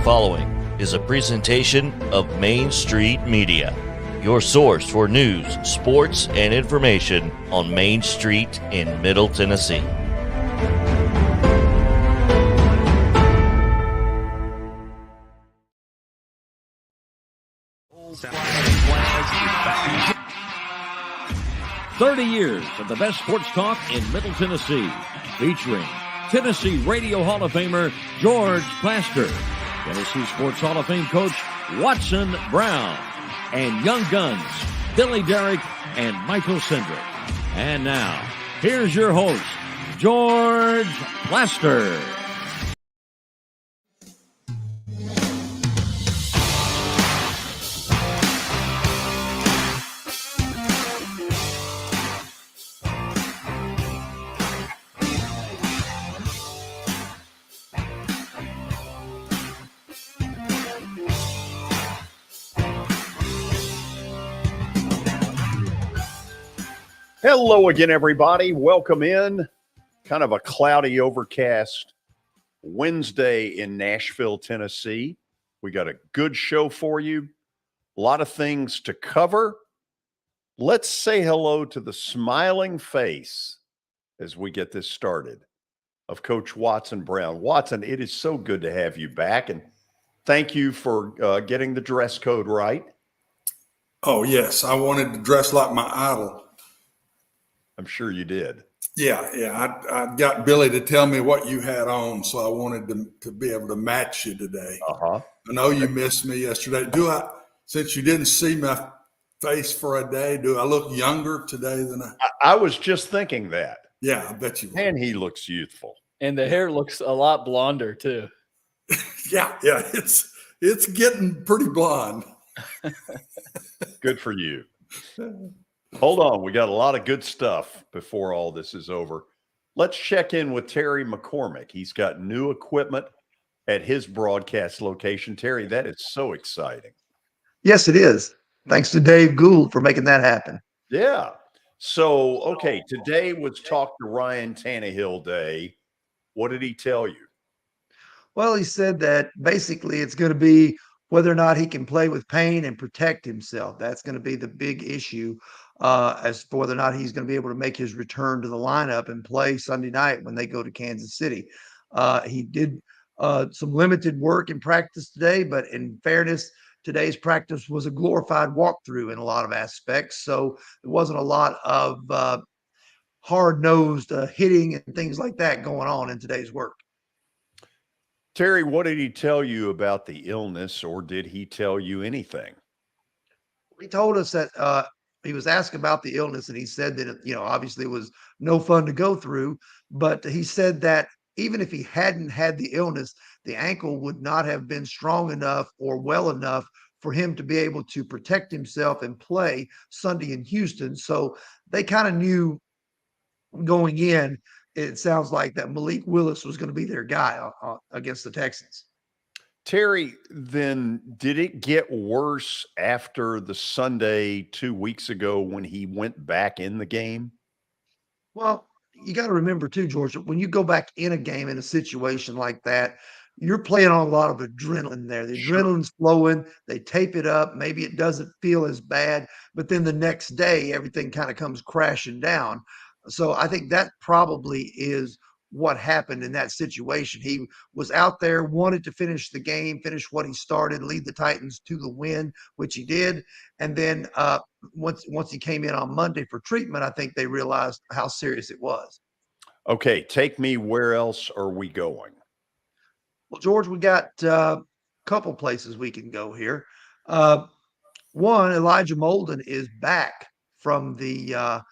following is a presentation of Main Street Media, your source for news, sports, and information on Main Street in Middle Tennessee. "30 years of the best sports talk in Middle Tennessee," featuring Tennessee Radio Hall of Famer George Plaster, Tennessee Sports Hall of Fame coach Watson Brown, and Young Guns Billy Derrick and Michael Cindric. And now, here's your host, George Plaster. Hello again, everybody. Welcome in. Kind of a cloudy, overcast Wednesday in Nashville, Tennessee. We got a good show for you. A lot of things to cover. Let's say hello to the smiling face as we get this started of Coach Watson Brown. Watson, it is so good to have you back, and thank you for getting the dress code right. Oh, yes. I wanted to dress like my idol. I'm sure you did. Yeah. I got Billy to tell me what you had on, so I wanted to be able to match you today. Uh-huh. I know you missed me yesterday. Since you didn't see my face for a day, do I look younger today than I was just thinking that. Yeah, I bet you will. And he looks youthful. And the hair looks a lot blonder too. Yeah, it's getting pretty blonde. Good for you. Hold on. We got a lot of good stuff before all this is over. Let's check in with Terry McCormick. He's got new equipment at his broadcast location. Terry, that is so exciting. Yes, it is. Thanks to Dave Gould for making that happen. Yeah. So, okay, today was Talk to Ryan Tannehill Day. What did he tell you? Well, he said that basically it's going to be whether or not he can play with pain and protect himself. That's going to be the big issue as for whether or not he's going to be able to make his return to the lineup and play Sunday night when they go to Kansas City. He did some limited work in practice today, but in fairness, today's practice was a glorified walkthrough in a lot of aspects. So it wasn't a lot of hard-nosed hitting and things like that going on in today's work. Terry, what did he tell you about the illness, or did he tell you anything? He told us that he was asked about the illness, and he said that, obviously it was no fun to go through, but he said that even if he hadn't had the illness, the ankle would not have been strong enough or well enough for him to be able to protect himself and play Sunday in Houston. So they kind of knew going in, it sounds like that Malik Willis was going to be their guy against the Texans. Terry, then did it get worse after the Sunday 2 weeks ago when he went back in the game? Well, you got to remember too, George, when you go back in a game in a situation like that, you're playing on a lot of adrenaline there. The adrenaline's flowing. They tape it up. Maybe it doesn't feel as bad, but then the next day, everything kind of comes crashing down. So I think that probably is what happened in that situation. He was out there, wanted to finish the game, finish what he started, lead the Titans to the win, which he did. And then once he came in on Monday for treatment, I think they realized how serious it was. Okay, take me. Where else are we going? Well, George, we got a couple places we can go here. One, Elijah Molden is back from the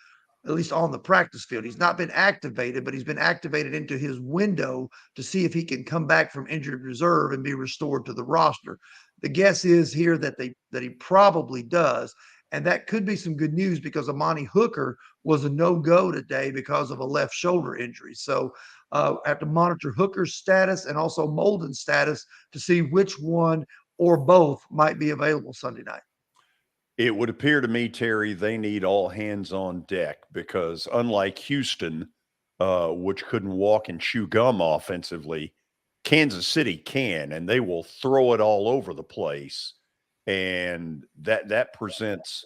at least on the practice field. He's not been activated, but he's been activated into his window to see if he can come back from injured reserve and be restored to the roster. The guess is here that he probably does, and that could be some good news because Amani Hooker was a no-go today because of a left shoulder injury. So have to monitor Hooker's status and also Molden's status to see which one or both might be available Sunday night. It would appear to me, Terry, they need all hands on deck because unlike Houston, which couldn't walk and chew gum offensively, Kansas City can, and they will throw it all over the place. And that presents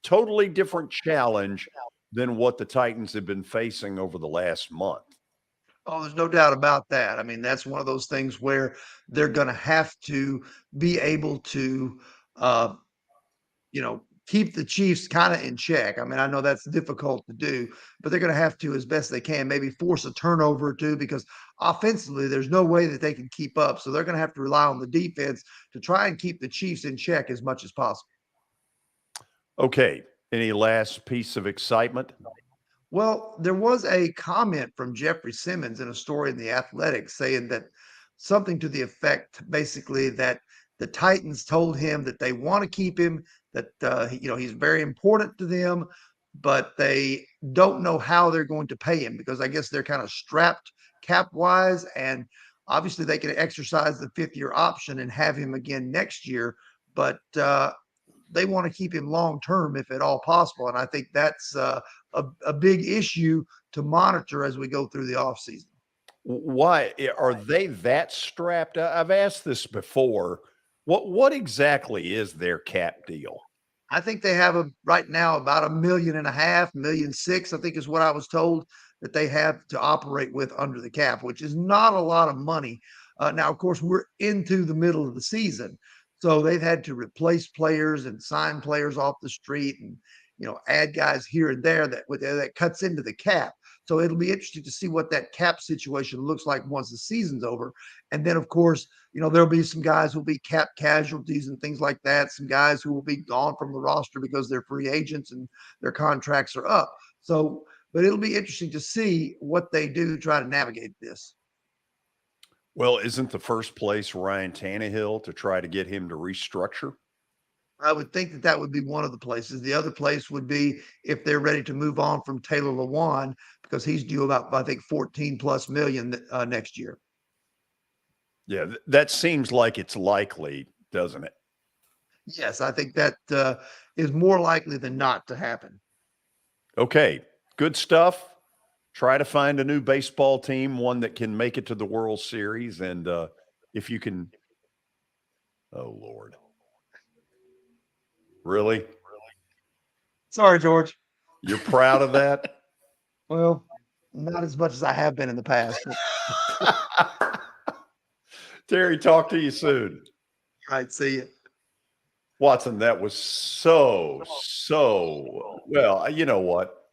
totally different challenge than what the Titans have been facing over the last month. Oh, there's no doubt about that. I mean, that's one of those things where they're going to have to be able to, uh, keep the Chiefs kind of in check. I mean, I know that's difficult to do, but they're going to have to, as best they can, maybe force a turnover or two, because offensively, there's no way that they can keep up. So they're going to have to rely on the defense to try and keep the Chiefs in check as much as possible. Okay. Any last piece of excitement? Well, there was a comment from Jeffrey Simmons in a story in The Athletic saying that something to the effect, basically, that the Titans told him that they want to keep him, that he's very important to them, but they don't know how they're going to pay him, because I guess they're kind of strapped cap wise, and obviously they can exercise the 5th-year option and have him again next year, but they want to keep him long term if at all possible, and I think that's a big issue to monitor as we go through the offseason. Why are they that strapped? I've asked this before. What exactly is their cap deal? I think they have right now about $1.5 million, $1.6 million, I think is what I was told that they have to operate with under the cap, which is not a lot of money. Now, of course, we're into the middle of the season, so they've had to replace players and sign players off the street, and add guys here and there that cuts into the cap. So it'll be interesting to see what that cap situation looks like once the season's over. And then, of course, there'll be some guys who'll be cap casualties and things like that. Some guys who will be gone from the roster because they're free agents and their contracts are up. So, but it'll be interesting to see what they do to try to navigate this. Well, isn't the first place Ryan Tannehill to try to get him to restructure? I would think that would be one of the places. The other place would be if they're ready to move on from Taylor Lewan, because he's due about, I think, 14+ million next year. Yeah, that seems like it's likely, doesn't it? Yes, I think that is more likely than not to happen. Okay, good stuff. Try to find a new baseball team, one that can make it to the World Series. And if you can, oh, Lord. Really? Sorry, George. You're proud of that? Well, not as much as I have been in the past. Terry, talk to you soon. All right, see you. Watson, that was so well. You know what?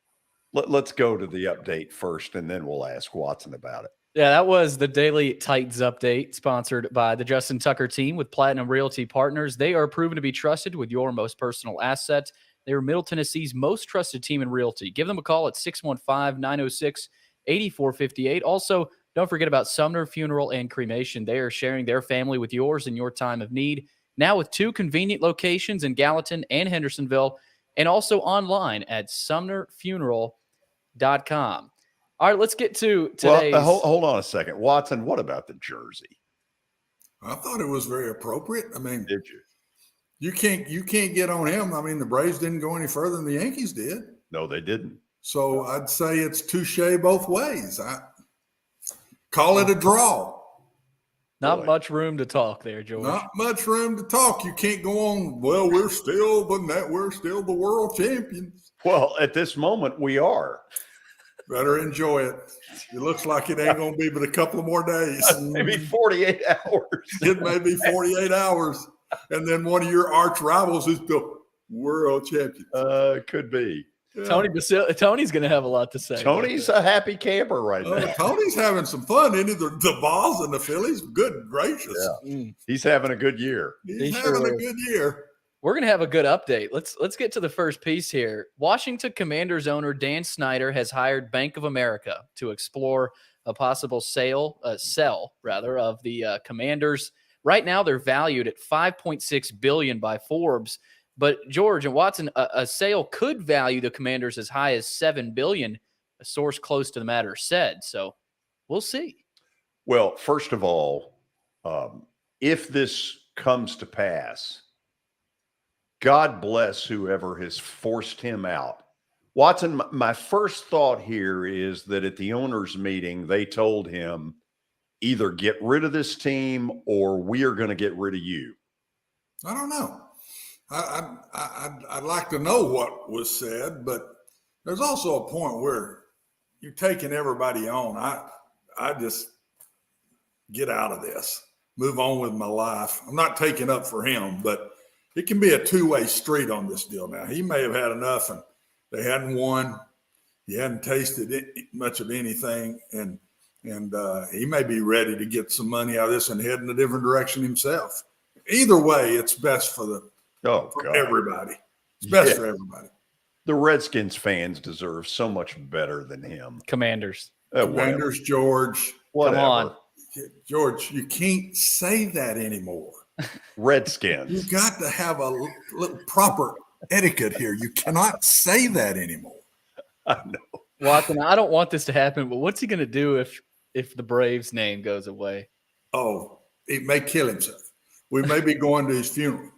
Let's go to the update first, and then we'll ask Watson about it. Yeah, that was the Daily Titans Update, sponsored by the Justin Tucker team with Platinum Realty Partners. They are proven to be trusted with your most personal asset. They are Middle Tennessee's most trusted team in realty. Give them a call at 615-906-8458. Also, don't forget about Sumner Funeral and Cremation. They are sharing their family with yours in your time of need. Now with 2 convenient locations in Gallatin and Hendersonville, and also online at sumnerfuneral.com. All right, let's get to today's. Well, hold on a second. Watson, what about the jersey? I thought it was very appropriate. I mean, Did you? You can't get on him. I mean, the Braves didn't go any further than the Yankees did. No, they didn't. So I'd say it's touche both ways. I call it a draw. Not much room to talk there, George. Not much room to talk. You can't go on, well, we're still the world champions. Well, at this moment, we are. Better enjoy it. It looks like it ain't going to be but a couple of more days. Maybe 48 hours. It may be 48 hours. And then one of your arch rivals is the world champion. Could be. Yeah. Tony's going to have a lot to say. Tony's a happy camper right now. Tony's having some fun, isn't he? The Vols and the Phillies. Good gracious. Yeah. He's having a good year. He's having a good year. We're going to have a good update. Let's get to the first piece here. Washington Commanders owner Dan Snyder has hired Bank of America to explore a possible sell of the Commanders. Right now, they're valued at $5.6 billion by Forbes. But George and Watson, a sale could value the Commanders as high as $7 billion, a source close to the matter said. So we'll see. Well, first of all, if this comes to pass, God bless whoever has forced him out. Watson, my first thought here is that at the owners' meeting, they told him, either get rid of this team or we are going to get rid of you? I don't know. I'd like to know what was said, but there's also a point where you're taking everybody on. I just get out of this, move on with my life. I'm not taking up for him, but it can be a two-way street on this deal now. He may have had enough and they hadn't won. He hadn't tasted much of anything, and he may be ready to get some money out of this and head in a different direction himself. Either way, it's best for everybody. It's best for everybody. The Redskins fans deserve so much better than him. Commanders, George. Whatever. Come on. George, you can't say that anymore. Redskins. You've got to have a little proper etiquette here. You cannot say that anymore. I know. Watson, I don't want this to happen, but what's he going to do if the Braves name goes away? Oh, he may kill himself. We may be going to his funeral.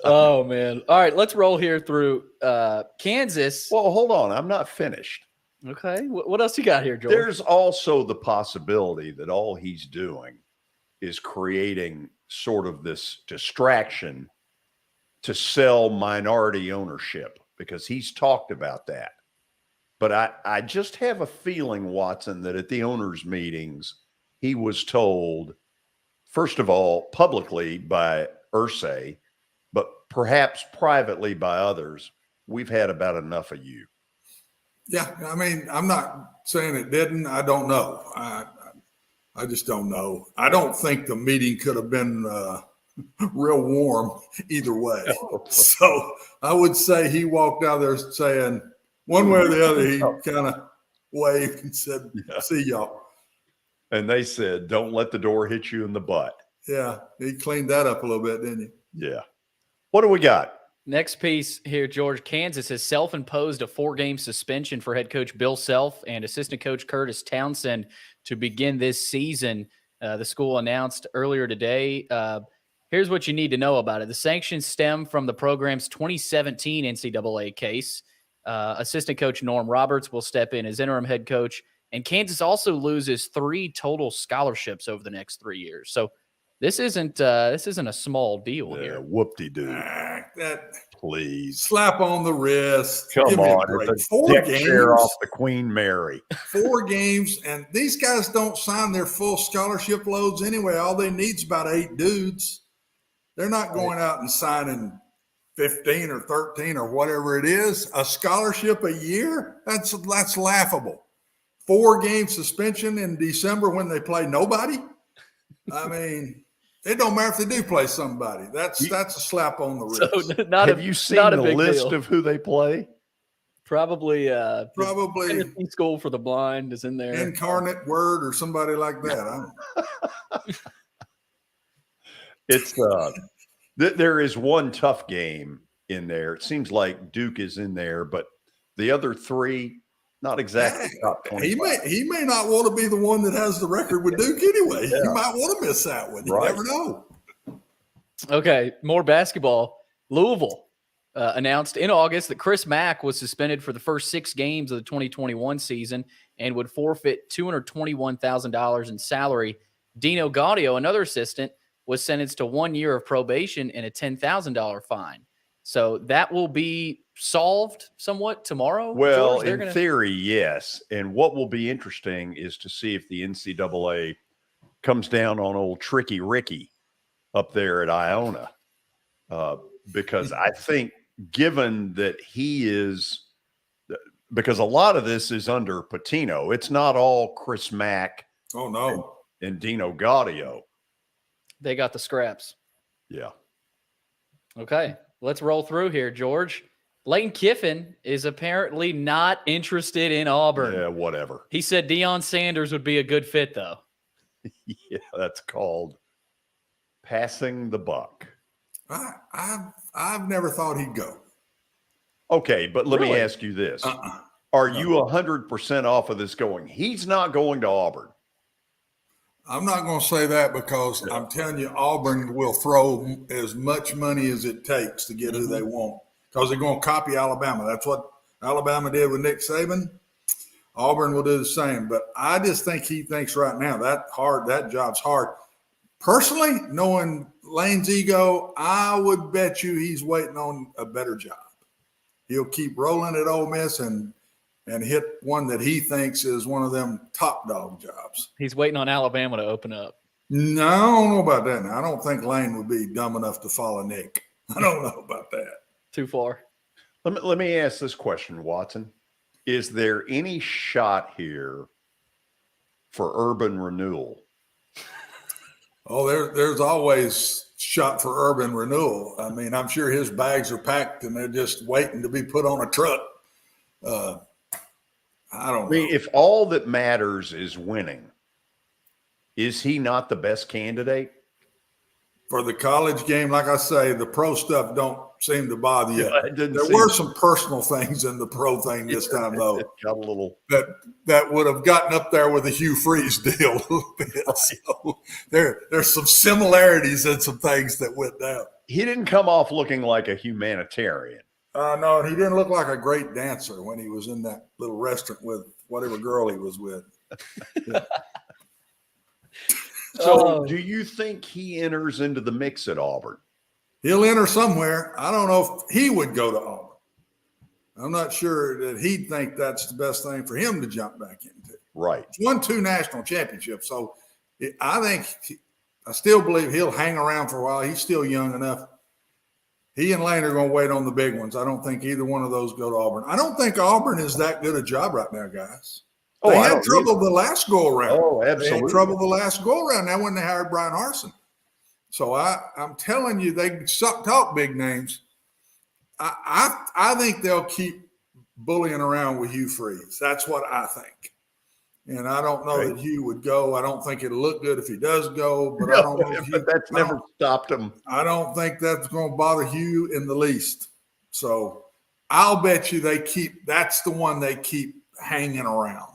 Oh, man. All right, let's roll here through Kansas. Well, hold on. I'm not finished. Okay. What else you got here, George? There's also the possibility that all he's doing is creating sort of this distraction to sell minority ownership, because he's talked about that. But I just have a feeling, Watson, that at the owners' meetings, he was told, first of all, publicly by Irsay, but perhaps privately by others, we've had about enough of you. Yeah, I mean, I'm not saying it didn't. I don't know. I just don't know. I don't think the meeting could have been real warm either way. So I would say he walked out there saying, one way or the other, he kind of waved and said, see y'all. And they said, don't let the door hit you in the butt. Yeah, he cleaned that up a little bit, didn't he? Yeah. What do we got? Next piece here, George. Kansas has self-imposed a 4-game suspension for head coach Bill Self and assistant coach Curtis Townsend to begin this season. The school announced earlier today. Here's what you need to know about it. The sanctions stem from the program's 2017 NCAA case. Assistant coach Norm Roberts will step in as interim head coach, and Kansas also loses 3 total scholarships over the next 3 years. So this isn't a small deal here. Whoop-de-doo. Please. Slap on the wrist. Come Give me on. a break. It's a 4 deck games. chair off the Queen Mary. 4 games, and these guys don't sign their full scholarship loads anyway. All they need is about 8 dudes. They're not going out and signing 15 or 13 or whatever it is. A scholarship a year? That's laughable. 4-game suspension in December when they play nobody? I mean, it don't matter if they do play somebody. That's a slap on the wrist. So Have you seen the list of who they play? Probably Probably School for the Blind is in there. Incarnate Word or somebody like that. It's there is one tough game in there. It seems like Duke is in there, but the other 3, not exactly top 25. He may not want to be the one that has the record with Duke anyway. Yeah. You might want to miss that one. You never know. Okay, more basketball. Louisville announced in August that Chris Mack was suspended for the first 6 games of the 2021 season and would forfeit $221,000 in salary. Dino Gaudio, another assistant, was sentenced to 1 year of probation and a $10,000 fine. So that will be solved somewhat tomorrow? Well, George, in theory, yes. And what will be interesting is to see if the NCAA comes down on old Tricky Ricky up there at Iona. Because I think given that he is – because a lot of this is under Patino. It's not all Chris Mack and Dino Gaudio. They got the scraps. Yeah. Okay. Let's roll through here, George. Lane Kiffin is apparently not interested in Auburn. Yeah, whatever. He said Deion Sanders would be a good fit, though. Yeah, that's called passing the buck. I've never thought he'd go. Okay, but let me ask you this. Are you 100% off of this going? He's not going to Auburn. I'm not going to say that because I'm telling you, Auburn will throw as much money as it takes to get who they want because they're going to copy Alabama. That's what Alabama did with Nick Saban. Auburn will do the same. But I just think he thinks right now that job's hard. Personally, knowing Lane's ego, I would bet you he's waiting on a better job. He'll keep rolling at Ole Miss and hit one that he thinks is one of them top dog jobs. He's waiting on Alabama to open up. No, I don't know about that. Now, I don't think Lane would be dumb enough to follow Nick. I don't know about that. Too far. Let me ask this question, Watson. Is there any shot here for urban renewal? Oh, there's always shot for urban renewal. I mean, I'm sure his bags are packed and they're just waiting to be put on a truck. I don't know. If all that matters is winning, is he not the best candidate? For the college game, like I say, the pro stuff don't seem to bother you. There seem were some personal things in the pro thing this time, though. Got a little that would have gotten up there with the Hugh Freeze deal a little bit. So there's some similarities and some things that went down. He didn't come off looking like a humanitarian. No, he didn't look like a great dancer when he was in that little restaurant with whatever girl he was with. Yeah. So do you think he enters into the mix at Auburn? He'll enter somewhere. I don't know if he would go to Auburn. I'm not sure that he'd think that's the best thing for him to jump back into. Right. He's won 2 national championships. So I still believe he'll hang around for a while. He's still young enough. He and Lane are going to wait on the big ones. I don't think either one of those go to Auburn. I don't think Auburn is that good a job right now, guys. They had trouble the last go-around. Oh, absolutely. They had trouble the last go-around. Now when they hired Brian Harsin. So I'm telling you, they talk big names. I think they'll keep bullying around with Hugh Freeze. That's what I think. And I don't know that Hugh would go. I don't think it'll look good if he does go. But I don't know if Hugh, that's never stopped him. I don't think that's going to bother Hugh in the least. So I'll bet you that's the one they keep hanging around.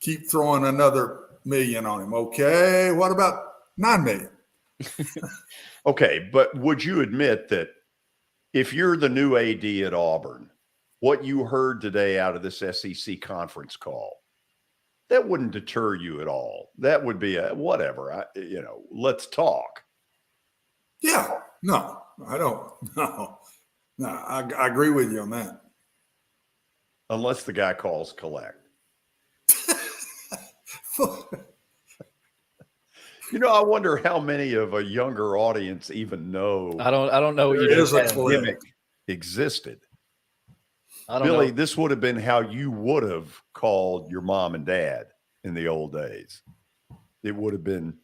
Keep throwing another $1 million on him. Okay, what about $9 million? Okay, but would you admit that if you're the new AD at Auburn, what you heard today out of this SEC conference call, that wouldn't deter you at all? That would be a whatever. Let's talk. Yeah, no, I don't. No, I agree with you on that. Unless the guy calls collect. I wonder how many of a younger audience even know. I don't know. It is a gimmick existed. I don't Billy, know. this would have been how you would have called your mom and dad in the old days. It would have been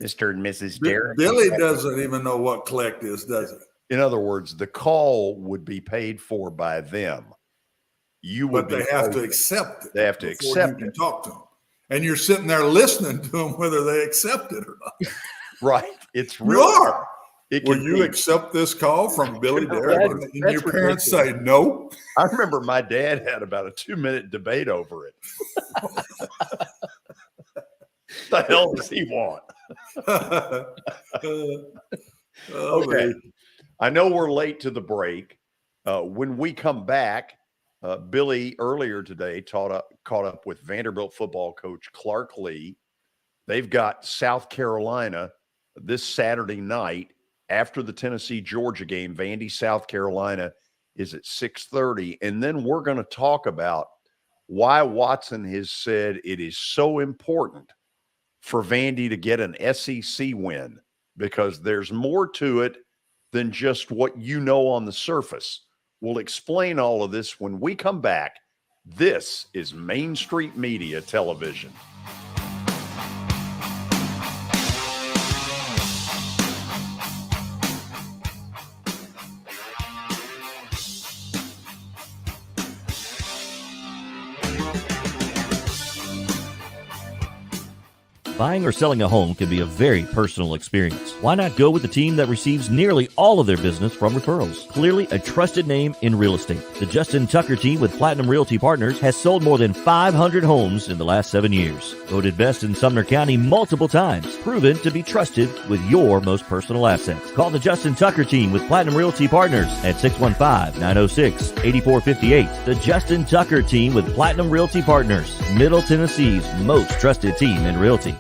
Mr. and Mrs. Derrick. Billy doesn't even know what collect is, does he? In other words, the call would be paid for by them. But they have to accept it. They have to accept it. You can talk to them. And you're sitting there listening to them whether they accept it or not. Right. It's You are. Will you accept this call from Billy Derrick? And your parents say no? I remember my dad had about a 2-minute debate over it. The hell does he want? Okay. I know we're late to the break. When we come back, Billy earlier today caught up with Vanderbilt football coach Clark Lee. They've got South Carolina this Saturday night after the Tennessee-Georgia game. Vandy, South Carolina is at 6:30. And then we're going to talk about why Watson has said it is so important for Vandy to get an SEC win, because there's more to it than just what you know on the surface. We'll explain all of this when we come back. This is Main Street Media Television. Buying or selling a home can be a very personal experience. Why not go with the team that receives nearly all of their business from referrals? Clearly a trusted name in real estate. The Justin Tucker team with Platinum Realty Partners has sold more than 500 homes in the last 7 years. Voted best in Sumner County multiple times. Proven to be trusted with your most personal assets. Call the Justin Tucker team with Platinum Realty Partners at 615-906-8458. The Justin Tucker team with Platinum Realty Partners, Middle Tennessee's most trusted team in realty.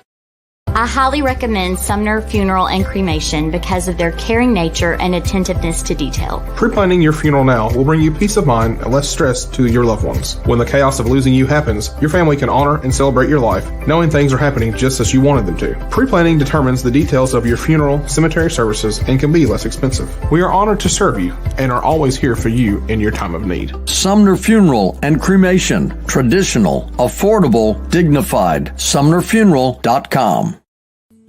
I highly recommend Sumner Funeral and Cremation because of their caring nature and attentiveness to detail. Pre-planning your funeral now will bring you peace of mind and less stress to your loved ones. When the chaos of losing you happens, your family can honor and celebrate your life, knowing things are happening just as you wanted them to. Pre-planning determines the details of your funeral, cemetery services, and can be less expensive. We are honored to serve you and are always here for you in your time of need. Sumner Funeral and Cremation. Traditional, affordable, dignified. SumnerFuneral.com.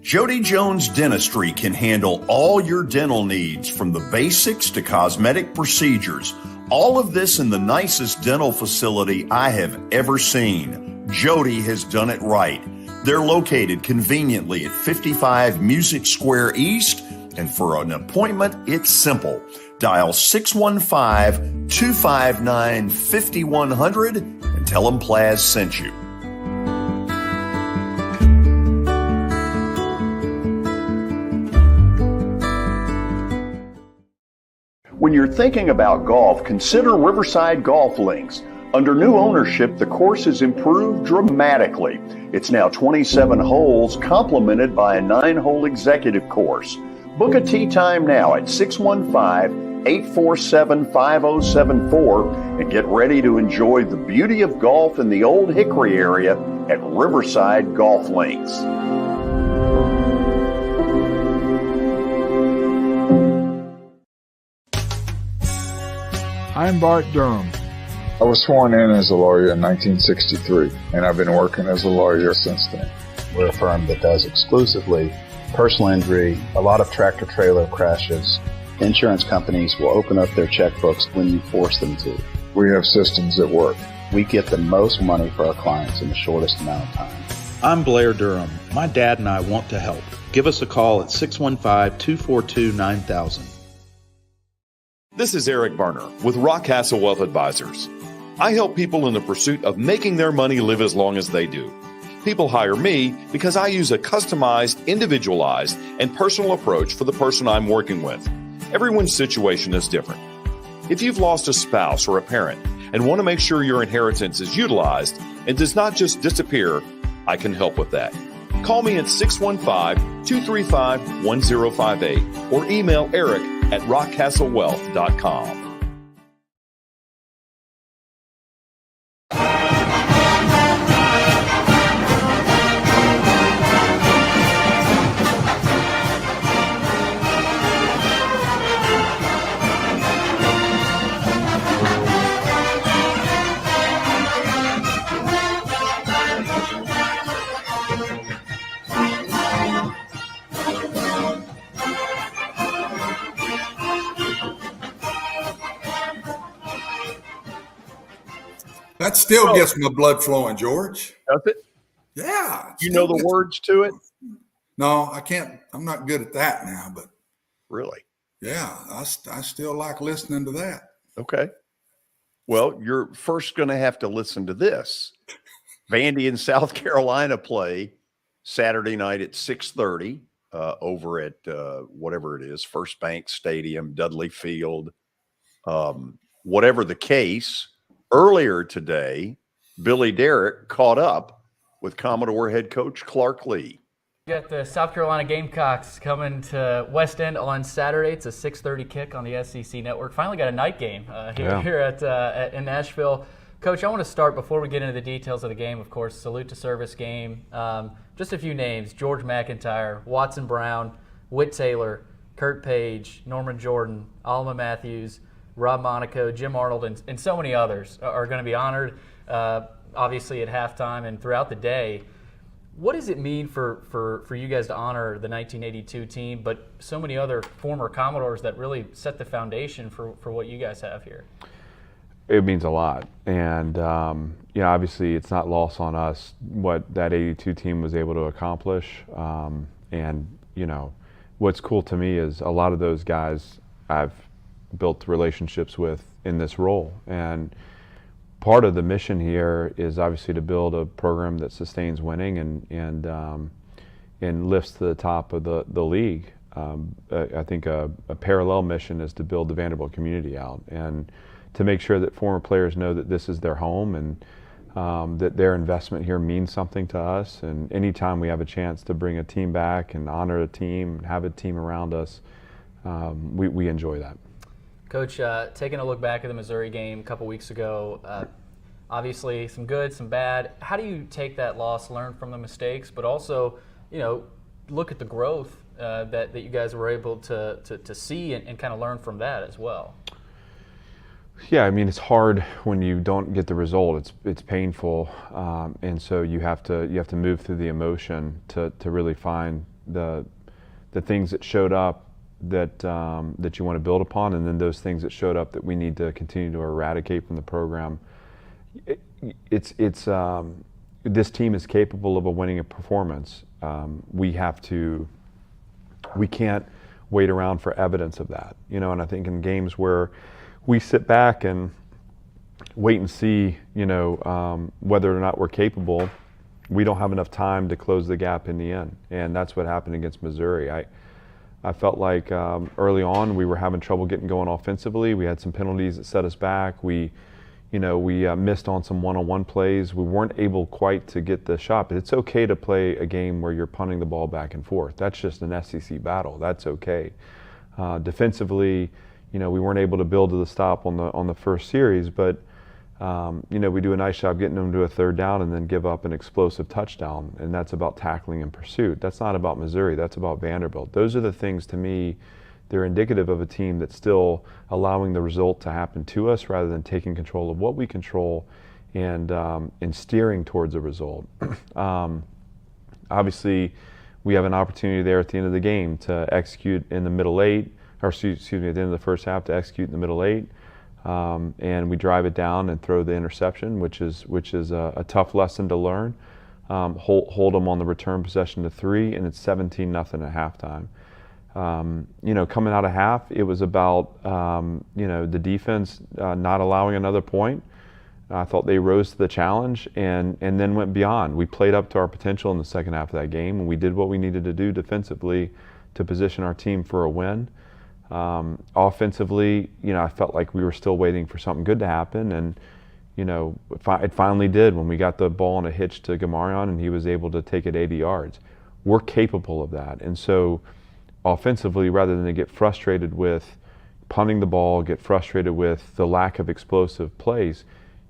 Jody Jones Dentistry can handle all your dental needs, from the basics to cosmetic procedures. All of this in the nicest dental facility I have ever seen. Jody has done it right. They're located conveniently at 55 Music Square East, and for an appointment, it's simple. Dial 615-259-5100 and tell them Plaz sent you. When you're thinking about golf, consider Riverside Golf Links. Under new ownership, the course has improved dramatically. It's now 27 holes, complemented by a 9-hole executive course. Book a tee time now at 615-847-5074 and get ready to enjoy the beauty of golf in the Old Hickory area at Riverside Golf Links. I'm Bart Durham. I was sworn in as a lawyer in 1963, and I've been working as a lawyer since then. We're a firm that does exclusively personal injury, a lot of tractor-trailer crashes. Insurance companies will open up their checkbooks when you force them to. We have systems that work. We get the most money for our clients in the shortest amount of time. I'm Blair Durham. My dad and I want to help. Give us a call at 615-242-9000. This is Eric Berner with Rockcastle Wealth Advisors. I help people in the pursuit of making their money live as long as they do. People hire me because I use a customized, individualized, and personal approach for the person I'm working with. Everyone's situation is different. If you've lost a spouse or a parent and want to make sure your inheritance is utilized and does not just disappear, I can help with that. Call me at 615-235-1058 or email Eric at rockcastlewealth.com. That still gets my blood flowing, George. Does it? Yeah. You know the words to it? No, I can't. I'm not good at that now, but. Really? Yeah, I still like listening to that. Okay. Well, you're first going to have to listen to this. Vandy and South Carolina play Saturday night at 6:30 over at whatever it is, First Bank Stadium, Dudley Field. Whatever the case, earlier today, Billy Derrick caught up with Commodore head coach Clark Lee. We got the South Carolina Gamecocks coming to West End on Saturday. It's a 6:30 kick on the SEC Network. Finally got a night game here at in Nashville. Coach, I want to start before we get into the details of the game. Of course, salute to service game. Just a few names: George McIntyre, Watson Brown, Whit Taylor, Kurt Page, Norman Jordan, Alma Matthews, Rob Monaco, Jim Arnold, and so many others are going to be honored. Obviously at halftime and throughout the day. What does it mean for you guys to honor the 1982 team, but so many other former Commodores that really set the foundation for what you guys have here? It means a lot, and obviously it's not lost on us what that 82 team was able to accomplish. And what's cool to me is a lot of those guys I've built relationships with in this role, and part of the mission here is obviously to build a program that sustains winning and lifts to the top of the league. I think a parallel mission is to build the Vanderbilt community out and to make sure that former players know that this is their home and that their investment here means something to us. And anytime we have a chance to bring a team back and honor a team and have a team around us, we enjoy that. Coach, taking a look back at the Missouri game a couple weeks ago, obviously some good, some bad. How do you take that loss, learn from the mistakes, but also, look at the growth that you guys were able to see and kind of learn from that as well? Yeah, I mean, it's hard when you don't get the result. It's painful, and so you have to move through the emotion to really find the things that showed up that you want to build upon, and then those things that showed up that we need to continue to eradicate from the program. This team is capable of a winning performance. We can't wait around for evidence of that, and I think in games where we sit back and wait and see, whether or not we're capable, we don't have enough time to close the gap in the end. And that's what happened against Missouri. I felt like early on we were having trouble getting going offensively. We had some penalties that set us back. We missed on some one-on-one plays. We weren't able quite to get the shot, but it's okay to play a game where you're punting the ball back and forth. That's just an SEC battle. That's okay. Defensively, we weren't able to build to the stop on the first series, but we do a nice job getting them to a third down and then give up an explosive touchdown, and that's about tackling and pursuit. That's not about Missouri. That's about Vanderbilt. Those are the things, to me, they're indicative of a team that's still allowing the result to happen to us rather than taking control of what we control and steering towards a result. Obviously, we have an opportunity there at the end of the game to execute in the middle eight, or excuse me, at the end of the first half to execute in the middle eight. And we drive it down and throw the interception, which is a tough lesson to learn. Hold them on the return possession to 3, and it's 17-0 at halftime. Coming out of half, it was about the defense not allowing another point. I thought they rose to the challenge and then went beyond. We played up to our potential in the second half of that game, and we did what we needed to do defensively to position our team for a win. Offensively, I felt like we were still waiting for something good to happen, and it finally did when we got the ball on a hitch to Gamarion, and he was able to take it 80 yards. We're capable of that, and so offensively, rather than to get frustrated with punting the ball, get frustrated with the lack of explosive plays,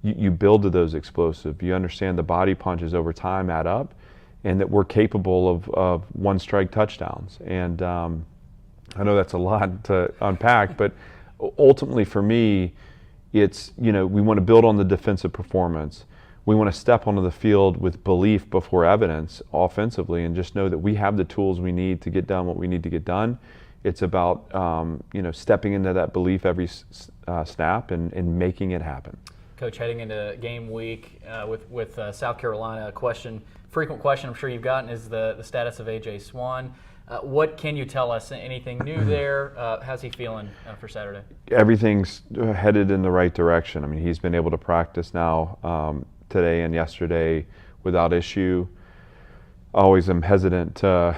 you build to those explosive. You understand the body punches over time add up, and that we're capable of one-strike touchdowns. And I know that's a lot to unpack, but ultimately for me, it's, we want to build on the defensive performance. We want to step onto the field with belief before evidence offensively and just know that we have the tools we need to get done what we need to get done. It's about, stepping into that belief every snap and making it happen. Coach, heading into game week with South Carolina, frequent question I'm sure you've gotten is the status of A.J. Swan. What can you tell us? Anything new there? How's he feeling for Saturday? Everything's headed in the right direction. I mean, he's been able to practice now today and yesterday without issue. I always am hesitant to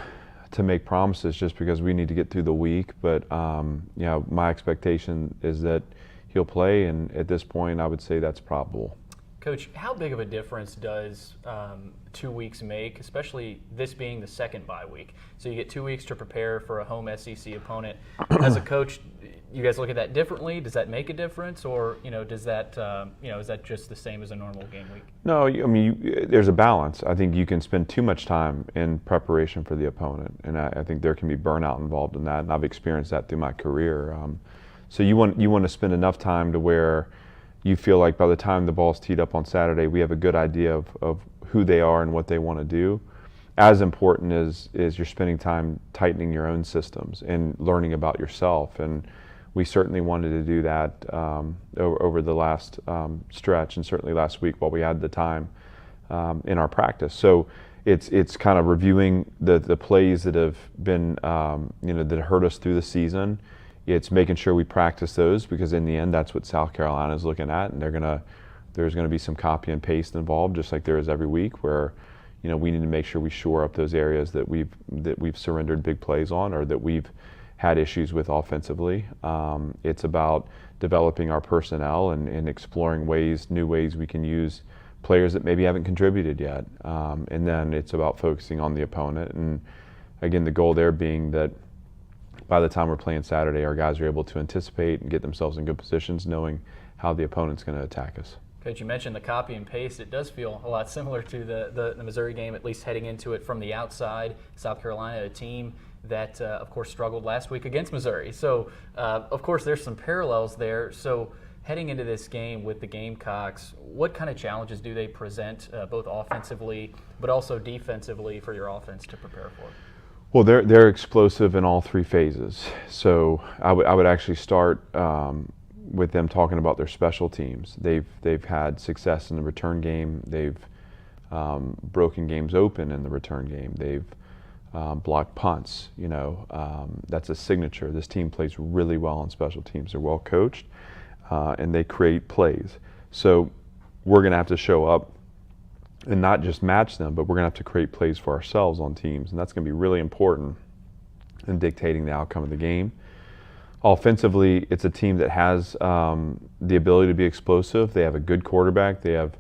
make promises just because we need to get through the week. But my expectation is that he'll play, and at this point, I would say that's probable. Coach, how big of a difference does 2 weeks make, especially this being the second bye week? So you get 2 weeks to prepare for a home SEC opponent. As a coach, you guys look at that differently? Does that make a difference, or does that is that just the same as a normal game week? No, I mean there's a balance. I think you can spend too much time in preparation for the opponent, and I think there can be burnout involved in that, and I've experienced that through my career. So you want to spend enough time to where you feel like by the time the ball's teed up on Saturday, we have a good idea of who they are and what they want to do. As important is you're spending time tightening your own systems and learning about yourself. And we certainly wanted to do that over the last stretch, and certainly last week while we had the time in our practice. So it's kind of reviewing the plays that have been that hurt us through the season. It's making sure we practice those, because in the end that's what South Carolina is looking at, and there's going to be some copy and paste involved, just like there is every week, where we need to make sure we shore up those areas that we've surrendered big plays on, or that we've had issues with offensively. It's about developing our personnel and exploring new ways we can use players that maybe haven't contributed yet. And then it's about focusing on the opponent. And again, the goal there being that by the time we're playing Saturday, our guys are able to anticipate and get themselves in good positions, knowing how the opponent's going to attack us. Coach, you mentioned the copy and paste. It does feel a lot similar to the Missouri game, at least heading into it from the outside. South Carolina, a team that, of course, struggled last week against Missouri. So, of course, there's some parallels there. So, heading into this game with the Gamecocks, what kind of challenges do they present, both offensively but also defensively, for your offense to prepare for? Well, they're explosive in all three phases. So I would actually start with them talking about their special teams. They've had success in the return game. They've broken games open in the return game. They've blocked punts. That's a signature. This team plays really well on special teams. They're well coached, and they create plays. So we're going to have to show up and not just match them, but we're going to have to create plays for ourselves on teams, and that's going to be really important in dictating the outcome of the game. Offensively, it's a team that has the ability to be explosive. They have a good quarterback. They have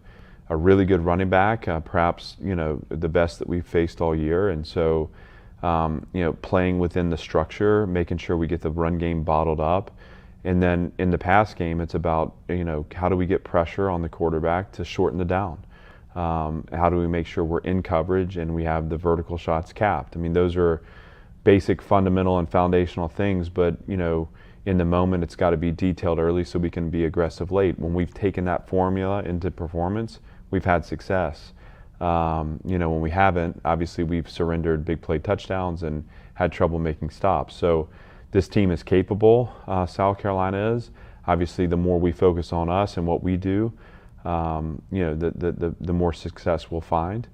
a really good running back, perhaps the best that we've faced all year. And so, playing within the structure, making sure we get the run game bottled up, and then in the pass game, it's about how do we get pressure on the quarterback to shorten the down. How do we make sure we're in coverage and we have the vertical shots capped? I mean, those are basic, fundamental, and foundational things, but in the moment, it's got to be detailed early so we can be aggressive late. When we've taken that formula into performance, we've had success. When we haven't, obviously we've surrendered big play touchdowns and had trouble making stops. So this team is capable. South Carolina is. Obviously, the more we focus on us and what we do, the more success we'll find.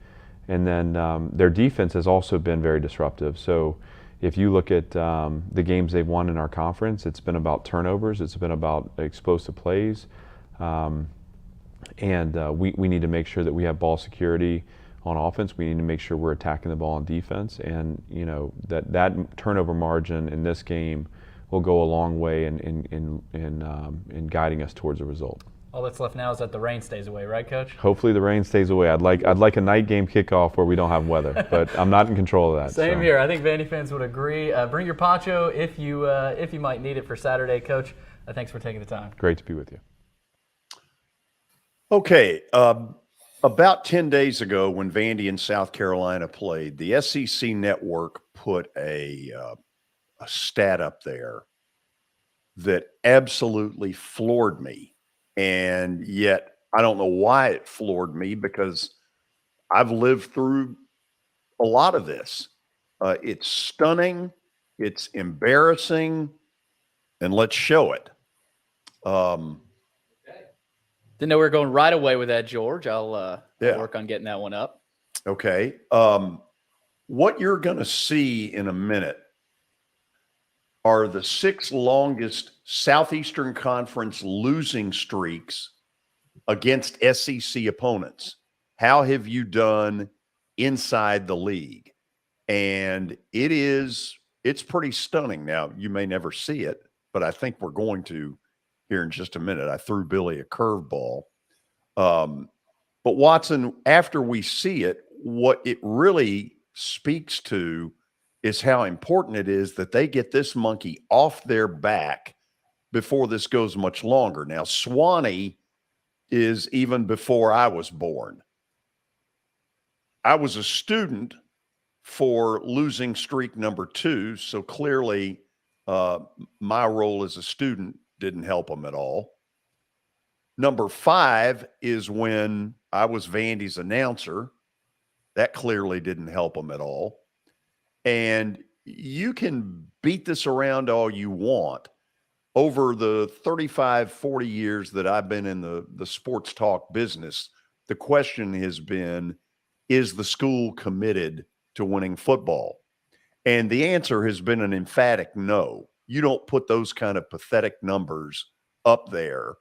And then their defense has also been very disruptive. So if you look at the games they've won in our conference, it's been about turnovers, it's been about explosive plays, and we need to make sure that we have ball security on offense. We need to make sure we're attacking the ball on defense, and that turnover margin in this game will go a long way in guiding us towards a result. All that's left now is that the rain stays away, right, Coach? Hopefully the rain stays away. I'd like a night game kickoff where we don't have weather, but I'm not in control of that. Same here. I think Vandy fans would agree. Bring your poncho if you might need it for Saturday, Coach. Thanks for taking the time. Great to be with you. Okay, about 10 days ago when Vandy and South Carolina played, the SEC Network put a stat up there that absolutely floored me. And yet I don't know why it floored me, because I've lived through a lot of this. It's stunning. It's embarrassing. And let's show it. Didn't know we were going right away with that, George. I'll work on getting that one up. Okay. What you're going to see in a minute are the 6 longest Southeastern Conference losing streaks against SEC opponents. How have you done inside the league? And it's pretty stunning. Now, you may never see it, but I think we're going to here in just a minute. I threw Billy a curveball. But Watson, after we see it, what it really speaks to is how important it is that they get this monkey off their back before this goes much longer. Now, Swanee is even before I was born. I was a student for losing streak number 2, so clearly my role as a student didn't help them at all. Number 5 is when I was Vandy's announcer. That clearly didn't help them at all. And you can beat this around all you want, over the 35, 40 years that I've been in the sports talk business, the question has been, is the school committed to winning football? And the answer has been an emphatic no. You don't put those kind of pathetic numbers up there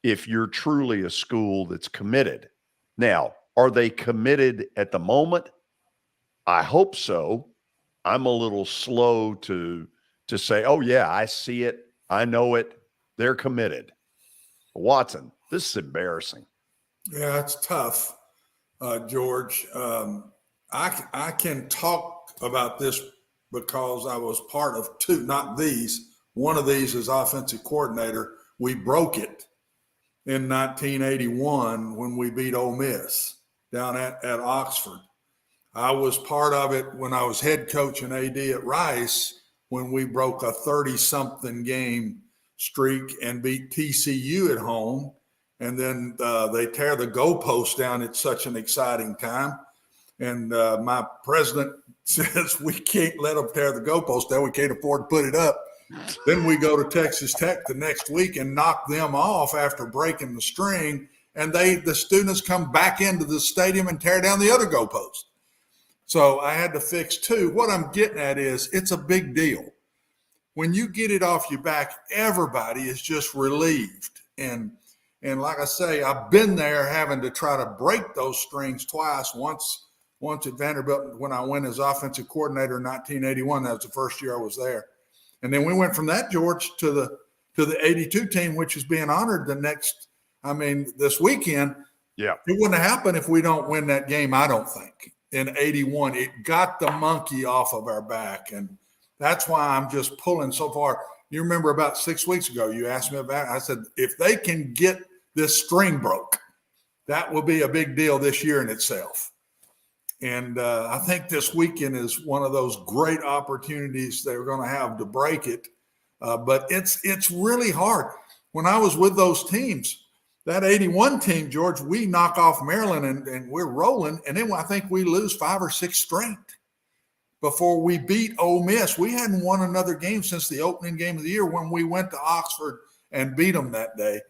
if you're truly a school that's committed. Now, are they committed at the moment? I hope so. I'm a little slow to say, oh, yeah, I see it. I know it. They're committed. Watson, this is embarrassing. Yeah, it's tough, George. I can talk about this because I was part of two, not these. One of these is offensive coordinator. We broke it in 1981 when we beat Ole Miss down at Oxford. I was part of it when I was head coach and AD at Rice when we broke a 30-something game streak and beat TCU at home. And then they tear the goalpost down at such an exciting time. And my president says, we can't let them tear the goalpost down. We can't afford to put it up. Then we go to Texas Tech the next week and knock them off after breaking the string. And the students come back into the stadium and tear down the other goalpost. So I had to fix two. What I'm getting at is it's a big deal. When you get it off your back, everybody is just relieved. And like I say, I've been there having to try to break those strings twice. Once at Vanderbilt when I went as offensive coordinator in 1981. That was the first year I was there. And then we went from that, George, to the 82 team, which is being honored this weekend. Yeah. It wouldn't have happened if we don't win that game, I don't think. In 81, it got the monkey off of our back. And that's why I'm just pulling so far. You remember about 6 weeks ago, you asked me about it. I said, if they can get this string broke, that will be a big deal this year in itself. And I think this weekend is one of those great opportunities they're going to have to break it. But it's really hard. When I was with those teams, that 81 team, George, we knock off Maryland and we're rolling. And then I think we lose 5 or 6 straight before we beat Ole Miss. We hadn't won another game since the opening game of the year when we went to Oxford and beat them that day.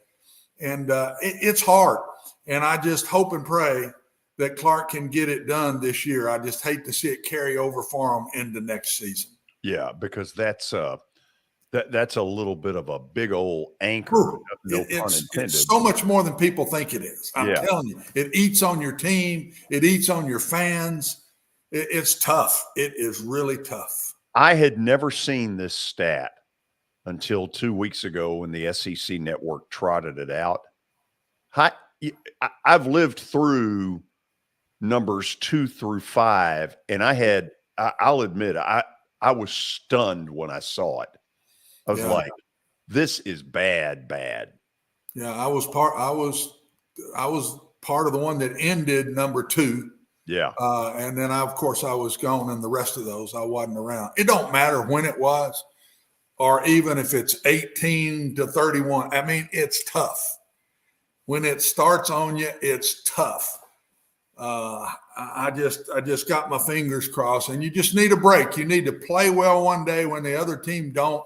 And it's hard. And I just hope and pray that Clark can get it done this year. I just hate to see it carry over for him into next season. Yeah, because that's a little bit of a big old anchor. No pun intended. It's so much more than people think it is. I'm telling you, it eats on your team. It eats on your fans. It's tough. It is really tough. I had never seen this stat until 2 weeks ago when the SEC network trotted it out. I've lived through numbers 2 through 5, and I'll admit, I was stunned when I saw it. I was like, this is bad. Yeah, I was part of the one that ended number 2. Yeah. And then of course I was gone, and the rest of those I wasn't around. It don't matter when it was, or even if it's 18 to 31. I mean, it's tough. When it starts on you, it's tough. I just got my fingers crossed, and you just need a break. You need to play well one day when the other team don't,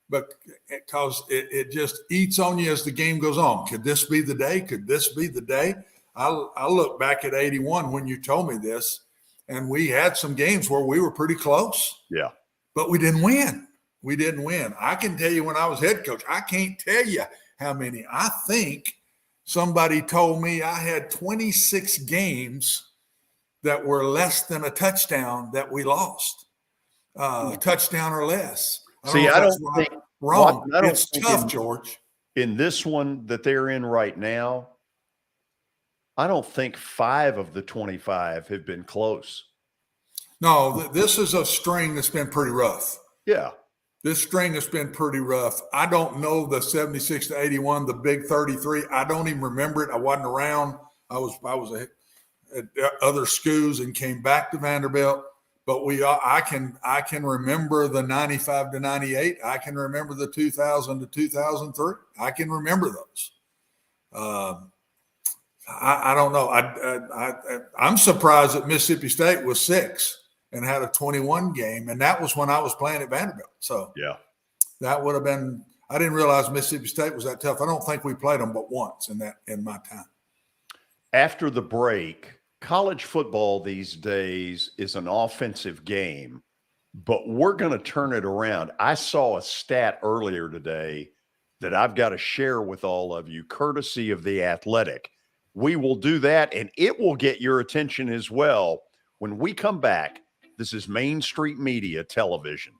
but because it just eats on you as the game goes on. Could this be the day? Could this be the day? I look back at 81 when you told me this, and we had some games where we were pretty close. Yeah. But we didn't win. We didn't win. I can tell you when I was head coach, I can't tell you how many. I think somebody told me I had 26 games that were less than a touchdown that we lost, a touchdown or less. I don't think wrong. It's tough, George. In this one that they're in right now, I don't think 5 of the 25 have been close. No, this is a string that's been pretty rough. Yeah. This string has been pretty rough. I don't know the 76 to 81, the big 33. I don't even remember it. I wasn't around. I was at other schools and came back to Vanderbilt. But I can remember the 95 to 98. I can remember the 2000 to 2003. I can remember those. I don't know. I'm surprised that Mississippi State was 6 and had a 21 game, and that was when I was playing at Vanderbilt. So yeah, that would have been. I didn't realize Mississippi State was that tough. I don't think we played them but once in my time. After the break, college football these days is an offensive game, but we're going to turn it around. I saw a stat earlier today that I've got to share with all of you, courtesy of The Athletic. We will do that, and it will get your attention as well. When we come back, this is Main Street Media Television.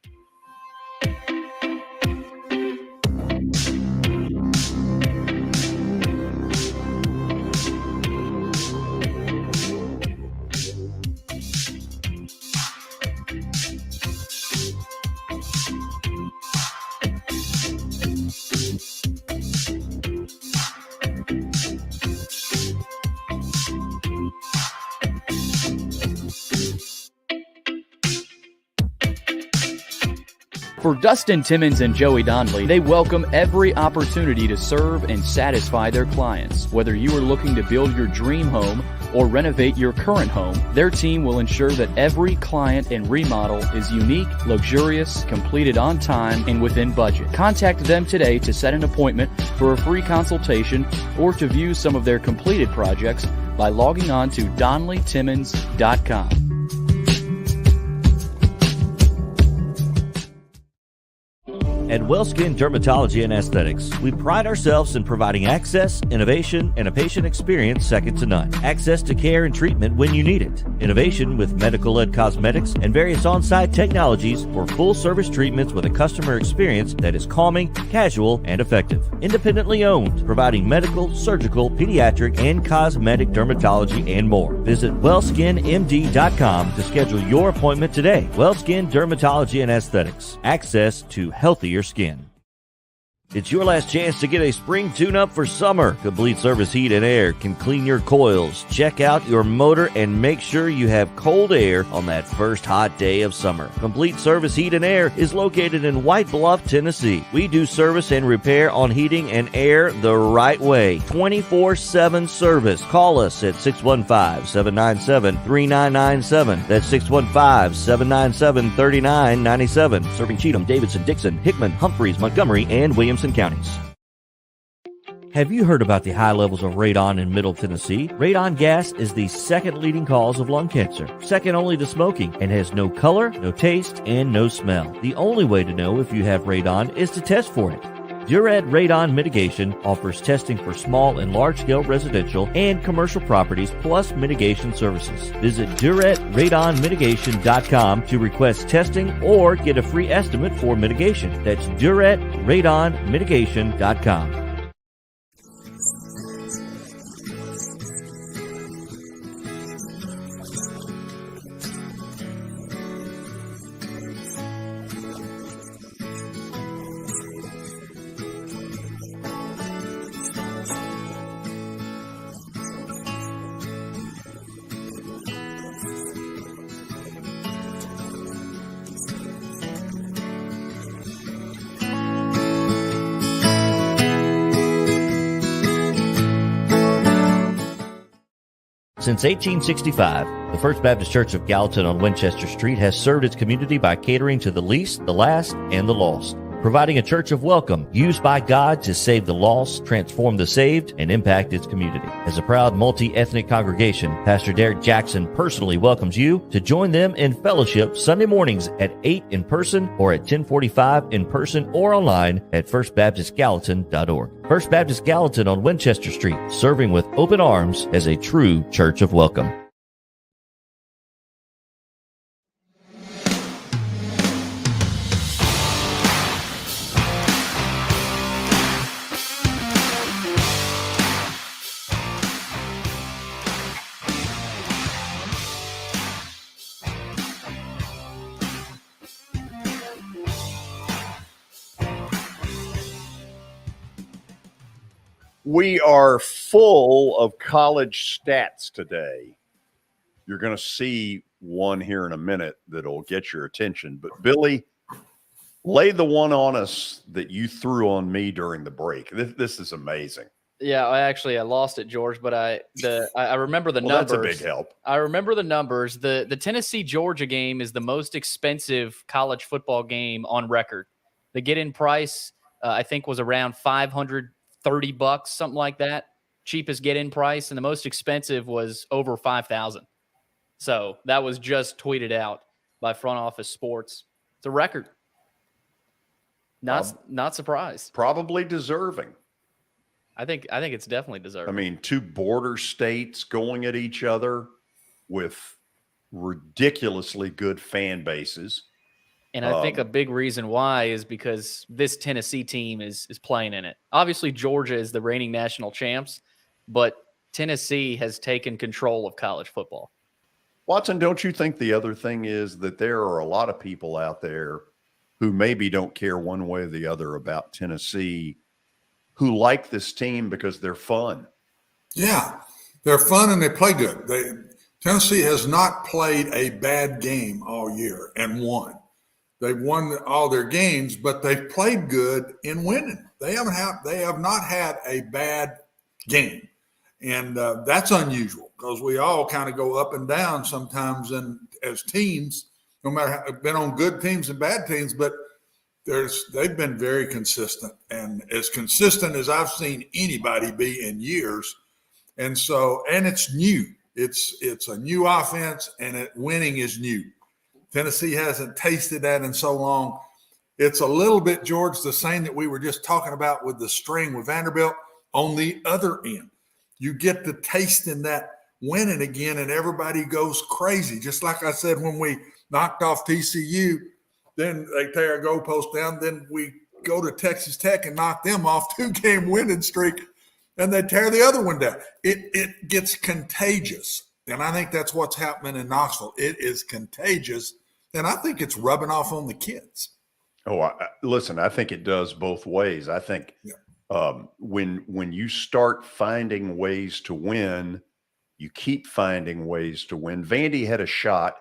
For Dustin Timmons and Joey Donnelly, they welcome every opportunity to serve and satisfy their clients. Whether you are looking to build your dream home or renovate your current home, their team will ensure that every client and remodel is unique, luxurious, completed on time, and within budget. Contact them today to set an appointment for a free consultation or to view some of their completed projects by logging on to DonnellyTimmons.com. At WellSkin Dermatology and Aesthetics, we pride ourselves in providing access, innovation, and a patient experience second to none. Access to care and treatment when you need it. Innovation with medical-led cosmetics and various on-site technologies for full-service treatments with a customer experience that is calming, casual, and effective. Independently owned, providing medical, surgical, pediatric, and cosmetic dermatology and more. Visit WellSkinMD.com to schedule your appointment today. WellSkin Dermatology and Aesthetics. Access to healthier skin. It's your last chance to get a spring tune-up for summer. Complete Service Heat and Air can clean your coils, check out your motor, and make sure you have cold air on that first hot day of summer. Complete Service Heat and Air is located in White Bluff, Tennessee. We do service and repair on heating and air the right way. 24/7 service. Call us at 615-797-3997. That's 615-797-3997. Serving Cheatham, Davidson, Dixon, Hickman, Humphreys, Montgomery, and Williamson counties. Have you heard about the high levels of radon in Middle Tennessee? Radon gas is the second leading cause of lung cancer, second only to smoking, and has no color, no taste, and no smell. The only way to know if you have radon is to test for it. Duret Radon Mitigation offers testing for small and large-scale residential and commercial properties, plus mitigation services. Visit DuretRadonMitigation.com to request testing or get a free estimate for mitigation. That's DuretRadonMitigation.com. Since 1865, the First Baptist Church of Gallatin on Winchester Street has served its community by catering to the least, the last, and the lost, providing a church of welcome used by God to save the lost, transform the saved, and impact its community. As a proud multi-ethnic congregation, Pastor Derek Jackson personally welcomes you to join them in fellowship Sunday mornings at 8 in person or at 10:45 in person or online at firstbaptistgallatin.org. First Baptist Gallatin on Winchester Street, serving with open arms as a true church of welcome. We are full of college stats today. You're going to see one here in a minute that'll get your attention. But Billy, lay the one on us that you threw on me during the break. This is amazing. Yeah, I lost it, George, but I remember the numbers. That's a big help. I remember the numbers. The Tennessee-Georgia game is the most expensive college football game on record. The get-in price I think was around $530, something like that. Cheapest get-in price, and the most expensive was over $5,000. So that was just tweeted out by Front Office Sports. It's a record. Not surprised. Probably deserving. I think it's definitely deserving. I mean, two border states going at each other with ridiculously good fan bases. And I think a big reason why is because this Tennessee team is playing in it. Obviously, Georgia is the reigning national champs, but Tennessee has taken control of college football. Watson, don't you think the other thing is that there are a lot of people out there who maybe don't care one way or the other about Tennessee, who like this team because they're fun? Yeah, they're fun and they play good. Tennessee has not played a bad game all year and won. They've won all their games, but they've played good in winning. They have not had a bad game, and that's unusual because we all kind of go up and down sometimes. And as teams, no matter how, been on good teams and bad teams, but they've been very consistent, and as consistent as I've seen anybody be in years. And so, and it's new. It's a new offense, and winning is new. Tennessee hasn't tasted that in so long. It's a little bit, George, the same that we were just talking about with the string with Vanderbilt on the other end. You get the taste in that winning again, and everybody goes crazy. Just like I said, when we knocked off TCU, then they tear a goalpost down. Then we go to Texas Tech and knock them off 2-game winning streak, and they tear the other one down. It gets contagious, and I think that's what's happening in Knoxville. It is contagious. And I think it's rubbing off on the kids. Oh, listen, I think it does both ways. I think when you start finding ways to win, you keep finding ways to win. Vandy had a shot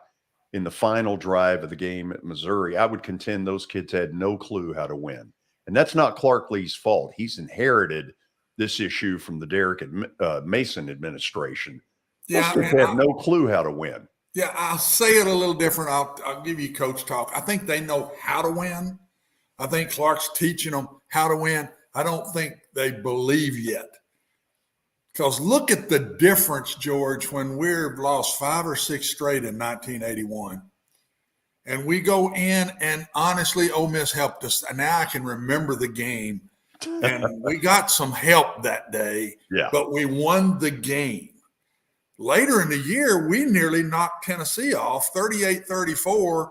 in the final drive of the game at Missouri. I would contend those kids had no clue how to win. And that's not Clark Lee's fault. He's inherited this issue from the Derek Mason administration. Those kids had no clue how to win. Yeah, I'll say it a little different. I'll give you coach talk. I think they know how to win. I think Clark's teaching them how to win. I don't think they believe yet. Because look at the difference, George, when we've lost 5 or 6 straight in 1981. And we go in, and honestly, Ole Miss helped us. And now I can remember the game. And we got some help that day, but we won the game. Later in the year, we nearly knocked Tennessee off 38-34.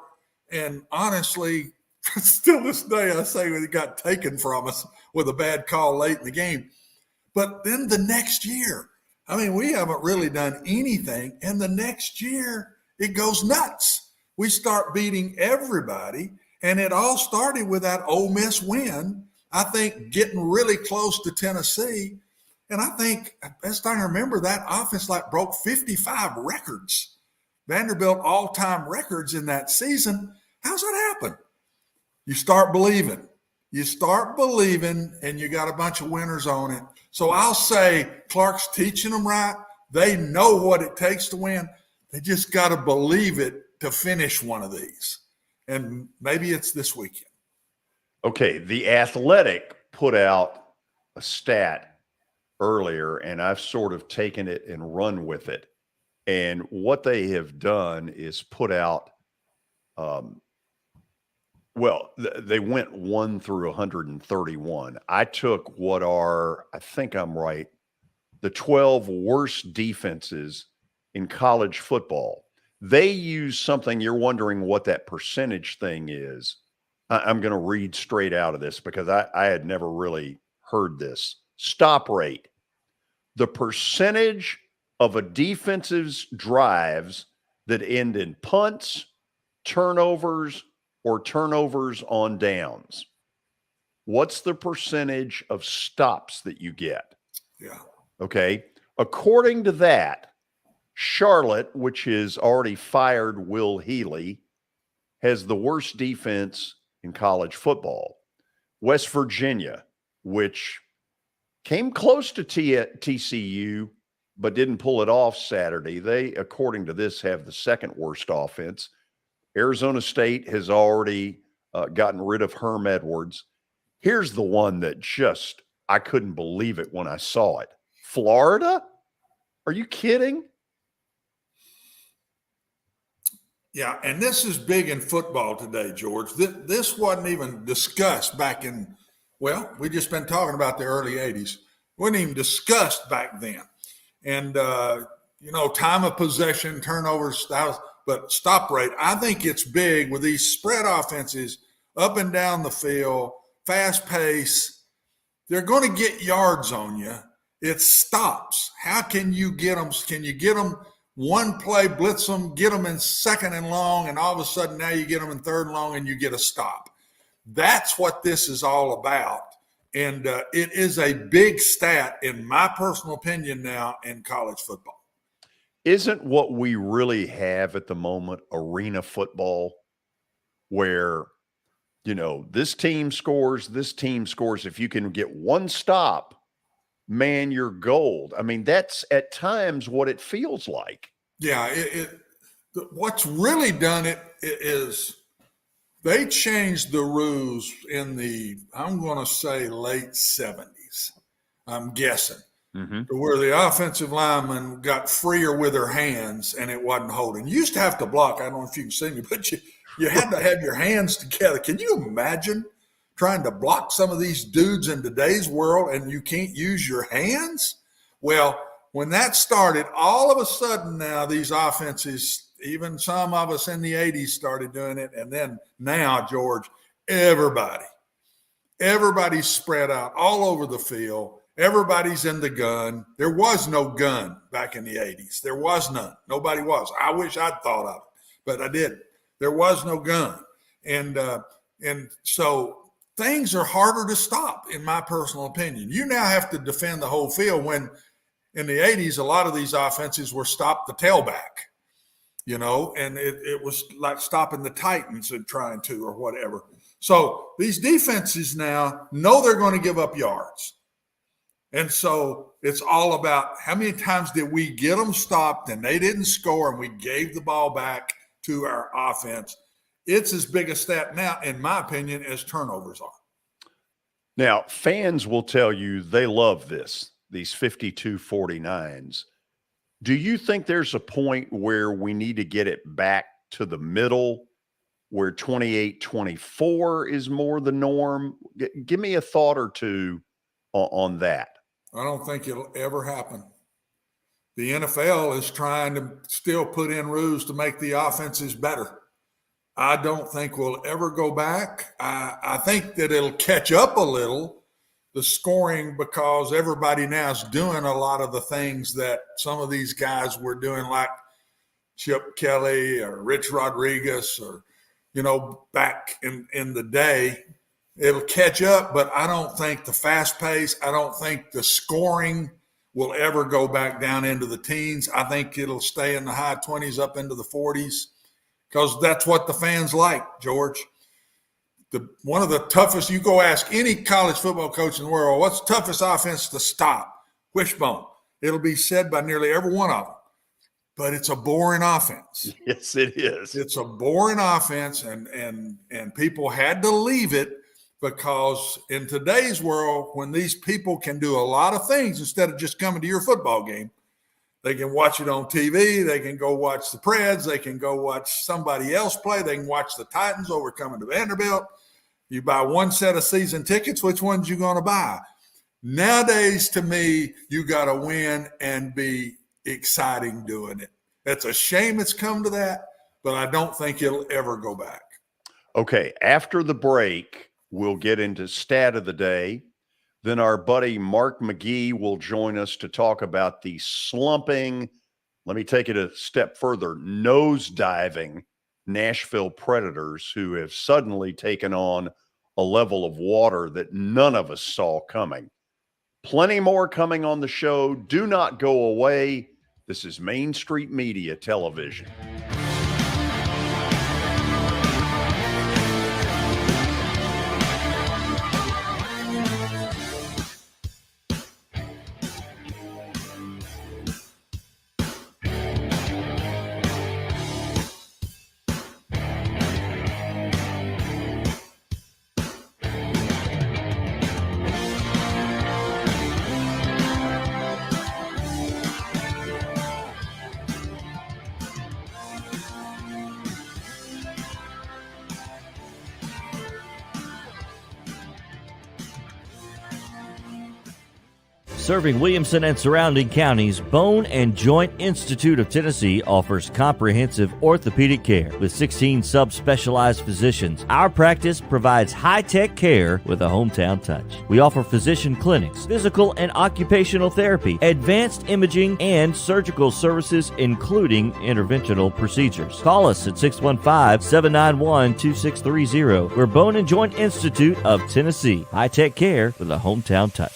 And honestly, still this day, I say it got taken from us with a bad call late in the game. But then the next year, I mean, we haven't really done anything. And the next year, it goes nuts. We start beating everybody. And it all started with that Ole Miss win, I think, getting really close to Tennessee. And I think, best I remember, that offense broke 55 records, Vanderbilt all-time records in that season. How's that happen? You start believing. You start believing, and you got a bunch of winners on it. So I'll say Clark's teaching them right. They know what it takes to win. They just got to believe it to finish one of these. And maybe it's this weekend. Okay, The Athletic put out a stat earlier, and I've sort of taken it and run with it. And what they have done is put out, they went 1 through 131. I took what are, I think I'm right, the 12 worst defenses in college football. They use something, you're wondering what that percentage thing is. I'm going to read straight out of this because I had never really heard this. Stop rate. The percentage of a defensive's drives that end in punts, turnovers, or turnovers on downs. What's the percentage of stops that you get? Yeah. Okay. According to that, Charlotte, which has already fired Will Healy, has the worst defense in college football. West Virginia, which came close to TCU, but didn't pull it off Saturday. They, according to this, have the second worst offense. Arizona State has already gotten rid of Herm Edwards. Here's the one that just, I couldn't believe it when I saw it. Florida? Are you kidding? Yeah, and this is big in football today, George. This wasn't even discussed back in, well, we just been talking about the early 80s. Wasn't even discussed back then. And, time of possession, turnovers, but stop rate, I think it's big with these spread offenses up and down the field, fast pace. They're going to get yards on you. It stops. How can you get them? Can you get them one play, blitz them, get them in second and long, and all of a sudden now you get them in third and long and you get a stop? That's what this is all about. And it is a big stat, in my personal opinion, now in college football. Isn't what we really have at the moment arena football, where, this team scores, this team scores. If you can get one stop, man, you're gold. I mean, that's at times what it feels like. Yeah, what's really done it is they changed the rules in the, I'm going to say, late 70s, I'm guessing, to where the offensive linemen got freer with their hands and it wasn't holding. You used to have to block. I don't know if you can see me, but you had to have your hands together. Can you imagine trying to block some of these dudes in today's world and you can't use your hands? Well, when that started, all of a sudden now these offenses, even some of us in the 80s started doing it. And then now, George, everybody's spread out all over the field. Everybody's in the gun. There was no gun back in the 80s. There was none. Nobody was. I wish I'd thought of it, but I didn't. There was no gun. And so things are harder to stop, in my personal opinion. You now have to defend the whole field, when in the 80s, a lot of these offenses were stop the tailback, and it was like stopping the Titans and trying to, or whatever. So these defenses now know they're going to give up yards. And so it's all about how many times did we get them stopped and they didn't score and we gave the ball back to our offense. It's as big a stat now, in my opinion, as turnovers are. Now, fans will tell you they love these 52-49s. Do you think there's a point where we need to get it back to the middle, where 28-24 is more the norm? Give me a thought or two on that. I don't think it'll ever happen. The NFL is trying to still put in rules to make the offenses better. I don't think we'll ever go back. I think that it'll catch up a little, the scoring, because everybody now is doing a lot of the things that some of these guys were doing, like Chip Kelly or Rich Rodriguez, or, back in the day. It'll catch up, but I don't think the fast pace, I don't think the scoring will ever go back down into the teens. I think it'll stay in the high 20s up into the 40s, because that's what the fans like, George. One of the toughest, you go ask any college football coach in the world, what's the toughest offense to stop? Wishbone. It'll be said by nearly every one of them. But it's a boring offense. Yes, it is. It's a boring offense, and people had to leave it, because in today's world, when these people can do a lot of things instead of just coming to your football game, they can watch it on TV. They can go watch the Preds. They can go watch somebody else play. They can watch the Titans over coming to Vanderbilt. You buy one set of season tickets, which ones you going to buy? Nowadays, to me, you got to win and be exciting doing it. It's a shame it's come to that, but I don't think it'll ever go back. Okay, after the break, we'll get into stat of the day. Then our buddy Mark McGee will join us to talk about the slumping, let me take it a step further, nosediving Nashville Predators, who have suddenly taken on a level of water that none of us saw coming. Plenty more coming on the show. Do not go away. This is Main Street Media Television. Serving Williamson and surrounding counties, Bone and Joint Institute of Tennessee offers comprehensive orthopedic care with 16 subspecialized physicians. Our practice provides high-tech care with a hometown touch. We offer physician clinics, physical and occupational therapy, advanced imaging, and surgical services, including interventional procedures. Call us at 615-791-2630. We're Bone and Joint Institute of Tennessee. High-tech care with a hometown touch.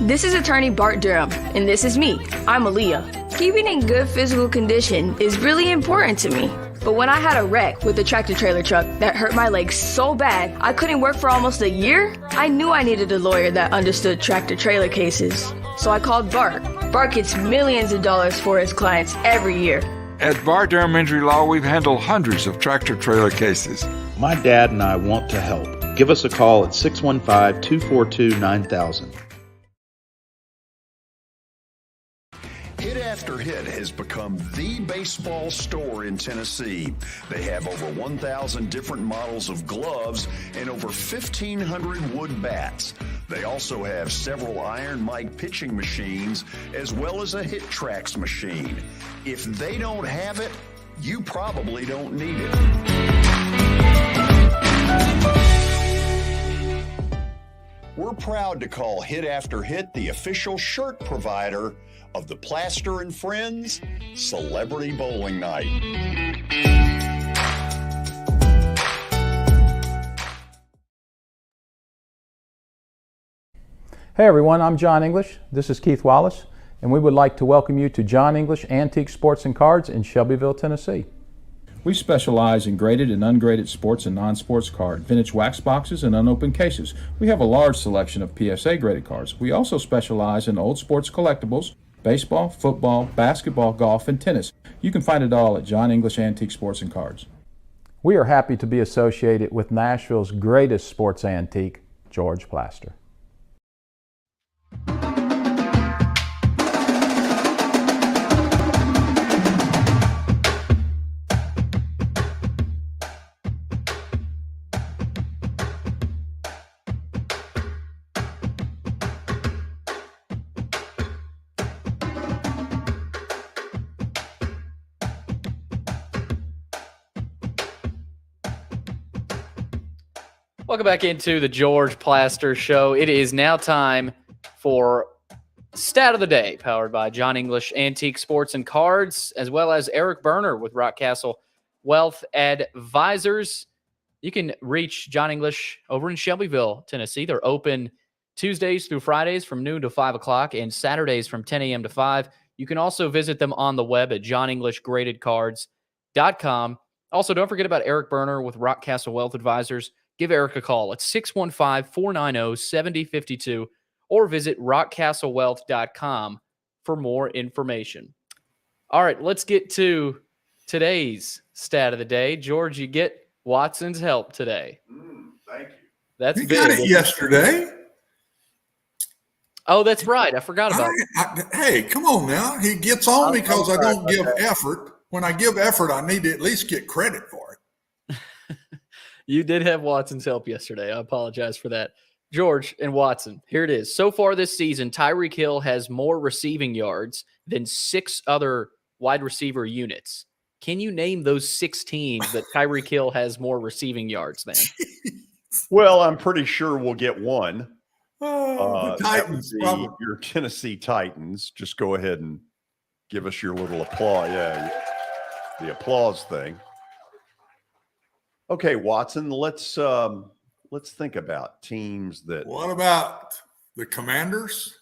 This is attorney Bart Durham, and this is me. I'm Aaliyah. Keeping in good physical condition is really important to me. But when I had a wreck with a tractor-trailer truck that hurt my legs so bad I couldn't work for almost a year, I knew I needed a lawyer that understood tractor-trailer cases. So I called Bart. Bart gets millions of dollars for his clients every year. At Bart Durham Injury Law, we've handled hundreds of tractor-trailer cases. My dad and I want to help. Give us a call at 615-242-9000. Hit After Hit has become the baseball store in Tennessee. They have over 1,000 different models of gloves and over 1,500 wood bats. They also have several Iron Mike pitching machines as well as a Hit Tracks machine. If they don't have it, you probably don't need it. We're proud to call Hit After Hit the official shirt provider of the Plaster and Friends Celebrity Bowling Night. Hey everyone, I'm John English. This is Keith Wallace, and we would like to welcome you to John English Antique Sports and Cards in Shelbyville, Tennessee. We specialize in graded and ungraded sports and non-sports cards, vintage wax boxes, and unopened cases. We have a large selection of PSA graded cards. We also specialize in old sports collectibles, baseball, football, basketball, golf, and tennis. You can find it all at John English Antique Sports and Cards. We are happy to be associated with Nashville's greatest sports antique, George Plaster. Welcome back into the George Plaster Show. It is now time for Stat of the Day, powered by John English Antique Sports and Cards, as well as Eric Berner with Rockcastle Wealth Advisors. You can reach John English over in Shelbyville, Tennessee. They're open Tuesdays through Fridays from noon to 5 o'clock and Saturdays from 10 a.m. to 5. You can also visit them on the web at johnenglishgradedcards.com. Also, don't forget about Eric Berner with Rockcastle Wealth Advisors. Give Eric a call at 615-490-7052 or visit rockcastlewealth.com for more information. All right, let's get to today's stat of the day. George, you get Watson's help today. Thank you. That's You big. got it yesterday. Oh, that's right. I forgot about it. Hey, come on now. He gets on me because I don't give effort. When I give effort, I need to at least get credit for it. You did have Watson's help yesterday. I apologize for that. George and Watson, here it is. So far this season, Tyreek Hill has more receiving yards than 6 other wide receiver units. Can you name those 6 teams that Tyreek Hill has more receiving yards than? Well, I'm pretty sure we'll get one. The Titans. Your Tennessee Titans. Just go ahead and give us your little applause. Yeah, the applause thing. Okay, Watson, let's think about teams that. What about the Commanders?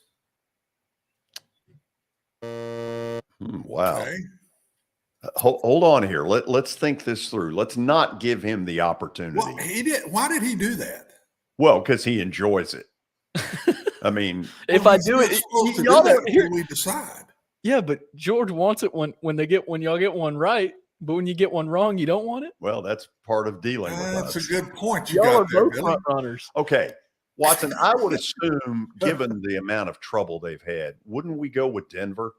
Wow. Okay. Hold on here. Let's think this through. Let's not give him the opportunity. Well, he did. Why did he do that? Well, because he enjoys it. I mean, if I do it, y'all don't hear. We decide. Yeah, but George wants it when y'all get one right. But when you get one wrong, you don't want it? Well, that's part of dealing with us. That's a good point. Y'all are both front runners. Okay. Watson, I would assume, given the amount of trouble they've had, wouldn't we go with Denver?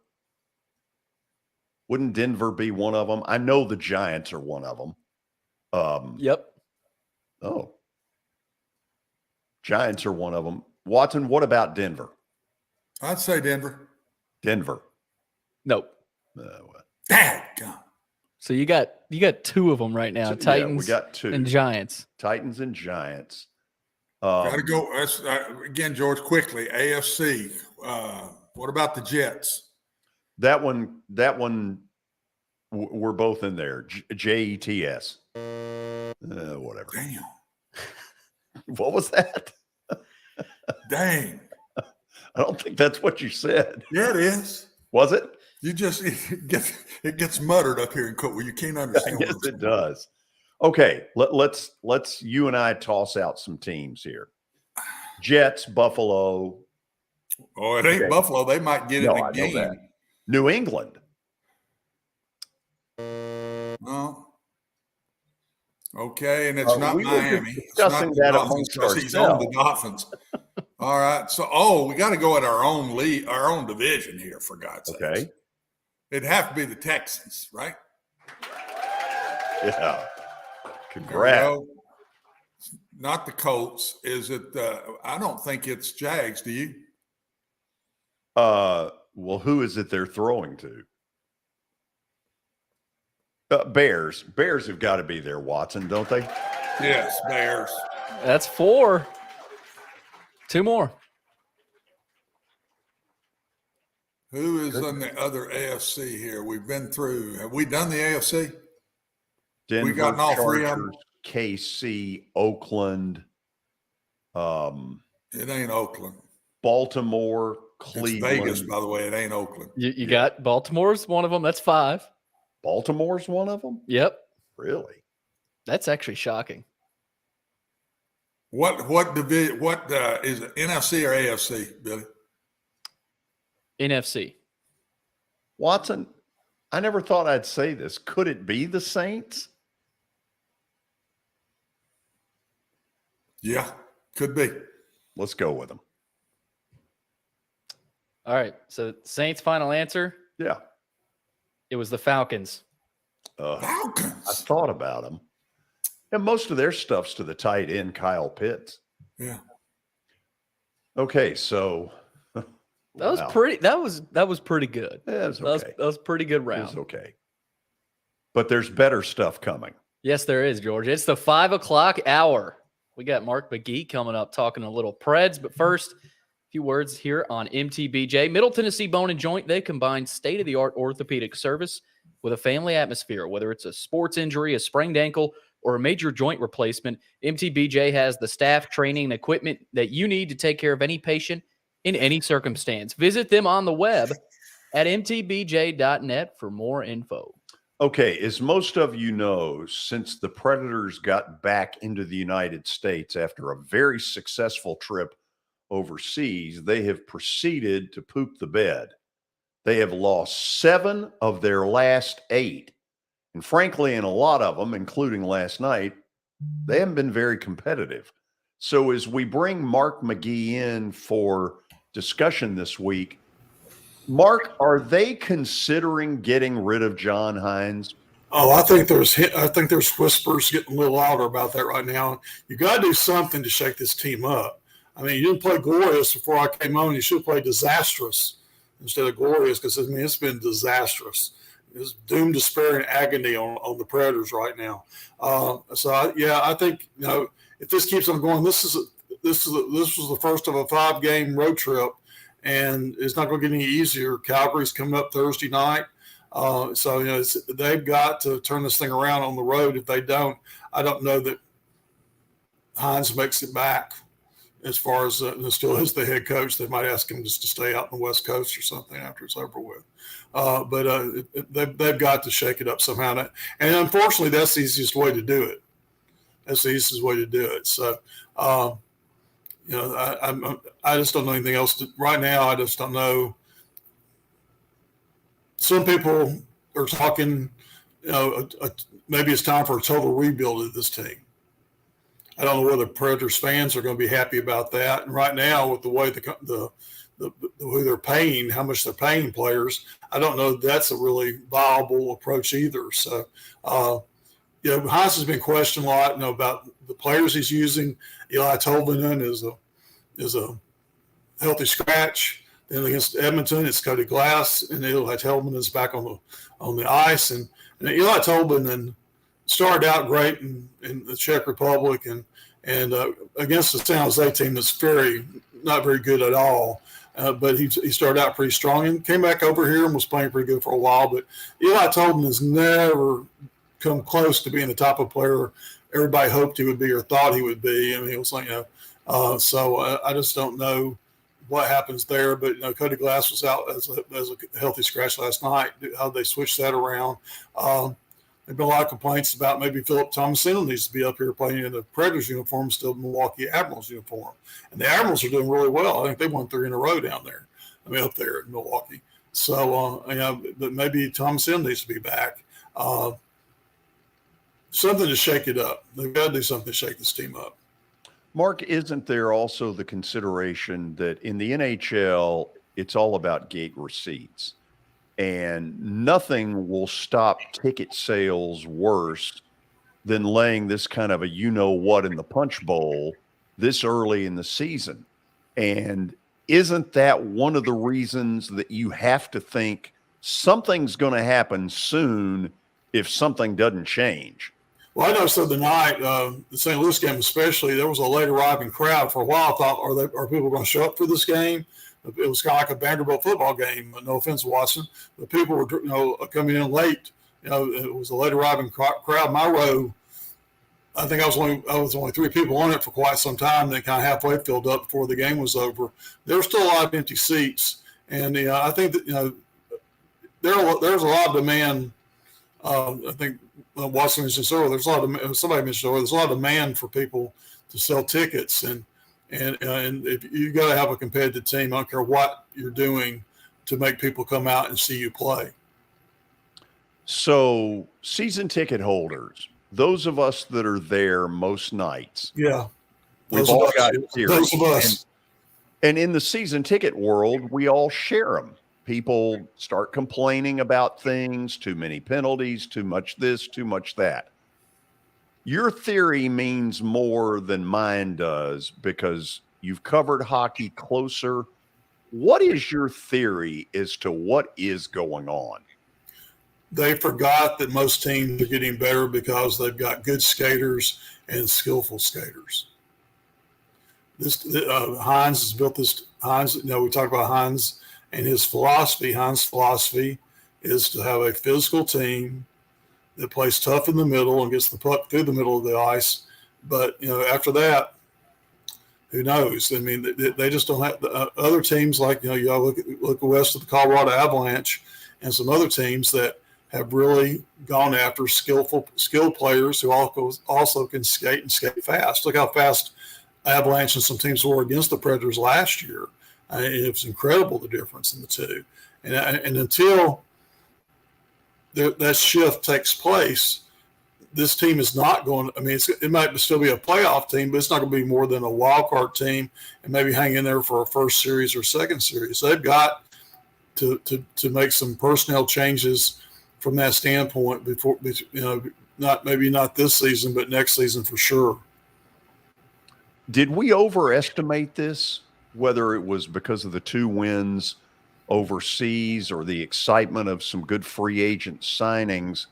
Wouldn't Denver be one of them? I know the Giants are one of them. Yep. Oh. Giants are one of them. Watson, what about Denver? I'd say Denver. Denver. Nope. Dadgum. So you got two of them right now. Titans we got two. and Giants. Titans and Giants. Got to go. Again, George, quickly. AFC. What about the Jets? That one, we're both in there. Jets. Whatever. Damn. What was that? Dang. I don't think that's what you said. Yeah, it is. Was it? You just it gets muttered up here in Cookville. You can't understand. Yes, it does. Okay, let's you and I toss out some teams here. Jets, Buffalo. Oh, it ain't Buffalo. They might get in the game. That. New England. No. Okay, and it's not we Miami. Discussing that amongst ourselves. He's on the Dolphins. All right. So, we got to go at our own league, our own division here, for God's sake. Okay. It'd have to be the Texans, right? Yeah. Congrats. Not the Colts. Is it? I don't think it's Jags. Do you? Well, who is it they're throwing to? Bears. Bears have got to be there, Watson, don't they? Yes, Bears. That's 4. 2 more. Who is on the other AFC here? We've been through. Have we done the AFC? Denver, we gotten all Chargers, 3 of them. KC, Oakland. It ain't Oakland. Baltimore, Cleveland. It's Vegas, by the way. It ain't Oakland. You got Baltimore's one of them. That's 5. Baltimore's one of them? Yep. Really? That's actually shocking. What division? What is it? NFC or AFC, Billy? NFC. Watson, I never thought I'd say this. Could it be the Saints? Yeah, could be. Let's go with them. All right. So Saints' final answer? Yeah. It was the Falcons. Falcons. I thought about them. And most of their stuff's to the tight end, Kyle Pitts. Yeah. Okay, so that was pretty. That was pretty good. Yeah, it was okay. That was pretty good round. It was okay. But there's better stuff coming. Yes, there is, George. It's the 5 o'clock hour. We got Mark McGee coming up talking a little Preds. But first, a few words here on MTBJ. Middle Tennessee Bone and Joint, they combine state-of-the-art orthopedic service with a family atmosphere. Whether it's a sports injury, a sprained ankle, or a major joint replacement, MTBJ has the staff, training, and equipment that you need to take care of any patient in any circumstance. Visit them on the web at mtbj.net for more info. Okay, as most of you know, since the Predators got back into the United States after a very successful trip overseas, they have proceeded to poop the bed. They have lost 7 of their last 8. And frankly, in a lot of them, including last night, they haven't been very competitive. So as we bring Mark McGee in for discussion this week, Mark, are they considering getting rid of John Hines? Oh, I think there's whispers getting a little louder about that right now. You got to do something to shake this team up. I mean, you didn't play glorious before I came on. You should have played disastrous instead of glorious, because I mean it's been disastrous. It's doom, despair, and agony on the Predators right now. I think if this keeps on going, this was the first of a 5-game road trip, and it's not going to get any easier. Calgary's coming up Thursday night, they've got to turn this thing around on the road. If they don't, I don't know that Hines makes it back. As far as still as the head coach, they might ask him just to stay out on the West Coast or something after it's over with. They've got to shake it up somehow. And unfortunately, that's the easiest way to do it. That's the easiest way to do it. So, I just don't know anything else. Right now, I just don't know. Some people are talking, maybe it's time for a total rebuild of this team. I don't know whether Predators fans are going to be happy about that. And right now, with the way who they're paying, how much they're paying players, I don't know that's a really viable approach either. So, Hines has been questioned a lot, about the players he's using. Eli Tolvanen is a healthy scratch. Then against Edmonton, it's Cody Glass, and Eli Tolvanen is back on the ice. And Eli Tolvanen started out great in the Czech Republic and against the San Jose team that's not very good at all. But he started out pretty strong and came back over here and was playing pretty good for a while. But Eli Tolvanen has never come close to being the type of player everybody hoped he would be or thought he would be. I mean, it was like, so I just don't know what happens there. But Cody Glass was out as a healthy scratch last night. How they switched that around. There've been a lot of complaints about maybe Philip Tomasino needs to be up here playing in the Predators uniform instead of Milwaukee Admirals uniform. And the Admirals are doing really well. I think they won 3 in a row down there. Up there in Milwaukee. So, but maybe Tomasino needs to be back. Something to shake it up. They've got to do something to shake this team up. Mark, isn't there also the consideration that in the NHL, it's all about gate receipts? And nothing will stop ticket sales worse than laying this kind of a you-know-what in the punch bowl this early in the season. And isn't that one of the reasons that you have to think something's going to happen soon if something doesn't change? Well, I noticed the other night, the St. Louis game especially, there was a late arriving crowd. For a while, I thought, are people going to show up for this game? It was kind of like a Vanderbilt football game. No offense, Watson, but people were coming in late. It was a late arriving crowd. My row, I think I was only 3 people on it for quite some time. They kind of halfway filled up before the game was over. There were still a lot of empty seats, and I think that there's a lot of demand. I think Watson mentioned earlier. Somebody mentioned earlier. There's a lot of demand for people to sell tickets, and if you got to have a competitive team, I don't care what you're doing to make people come out and see you play. So, season ticket holders, those of us that are there most nights, we've all got those of us. And in the season ticket world, we all share them. People start complaining about things, too many penalties, too much this, too much that. Your theory means more than mine does because you've covered hockey closer. What is your theory as to what is going on? They forgot that most teams are getting better because they've got good skaters and skillful skaters. Hines has built this. We talked about Hines and his philosophy. Hines' philosophy is to have a physical team that plays tough in the middle and gets the puck through the middle of the ice. But, after that, who knows? I mean, they just don't have other teams like, you look west of the Colorado Avalanche and some other teams that have really gone after skilled players who also can skate and skate fast. Look how fast Avalanche and some teams were against the Predators last year. It was incredible, the difference in the two. And until that shift takes place, this team is not going – it might still be a playoff team, but it's not going to be more than a wild card team and maybe hang in there for a first series or second series. So they've got to make some personnel changes from that standpoint before not this season, but next season for sure. Did we overestimate this, whether it was because of the 2 wins overseas or the excitement of some good free agent signings?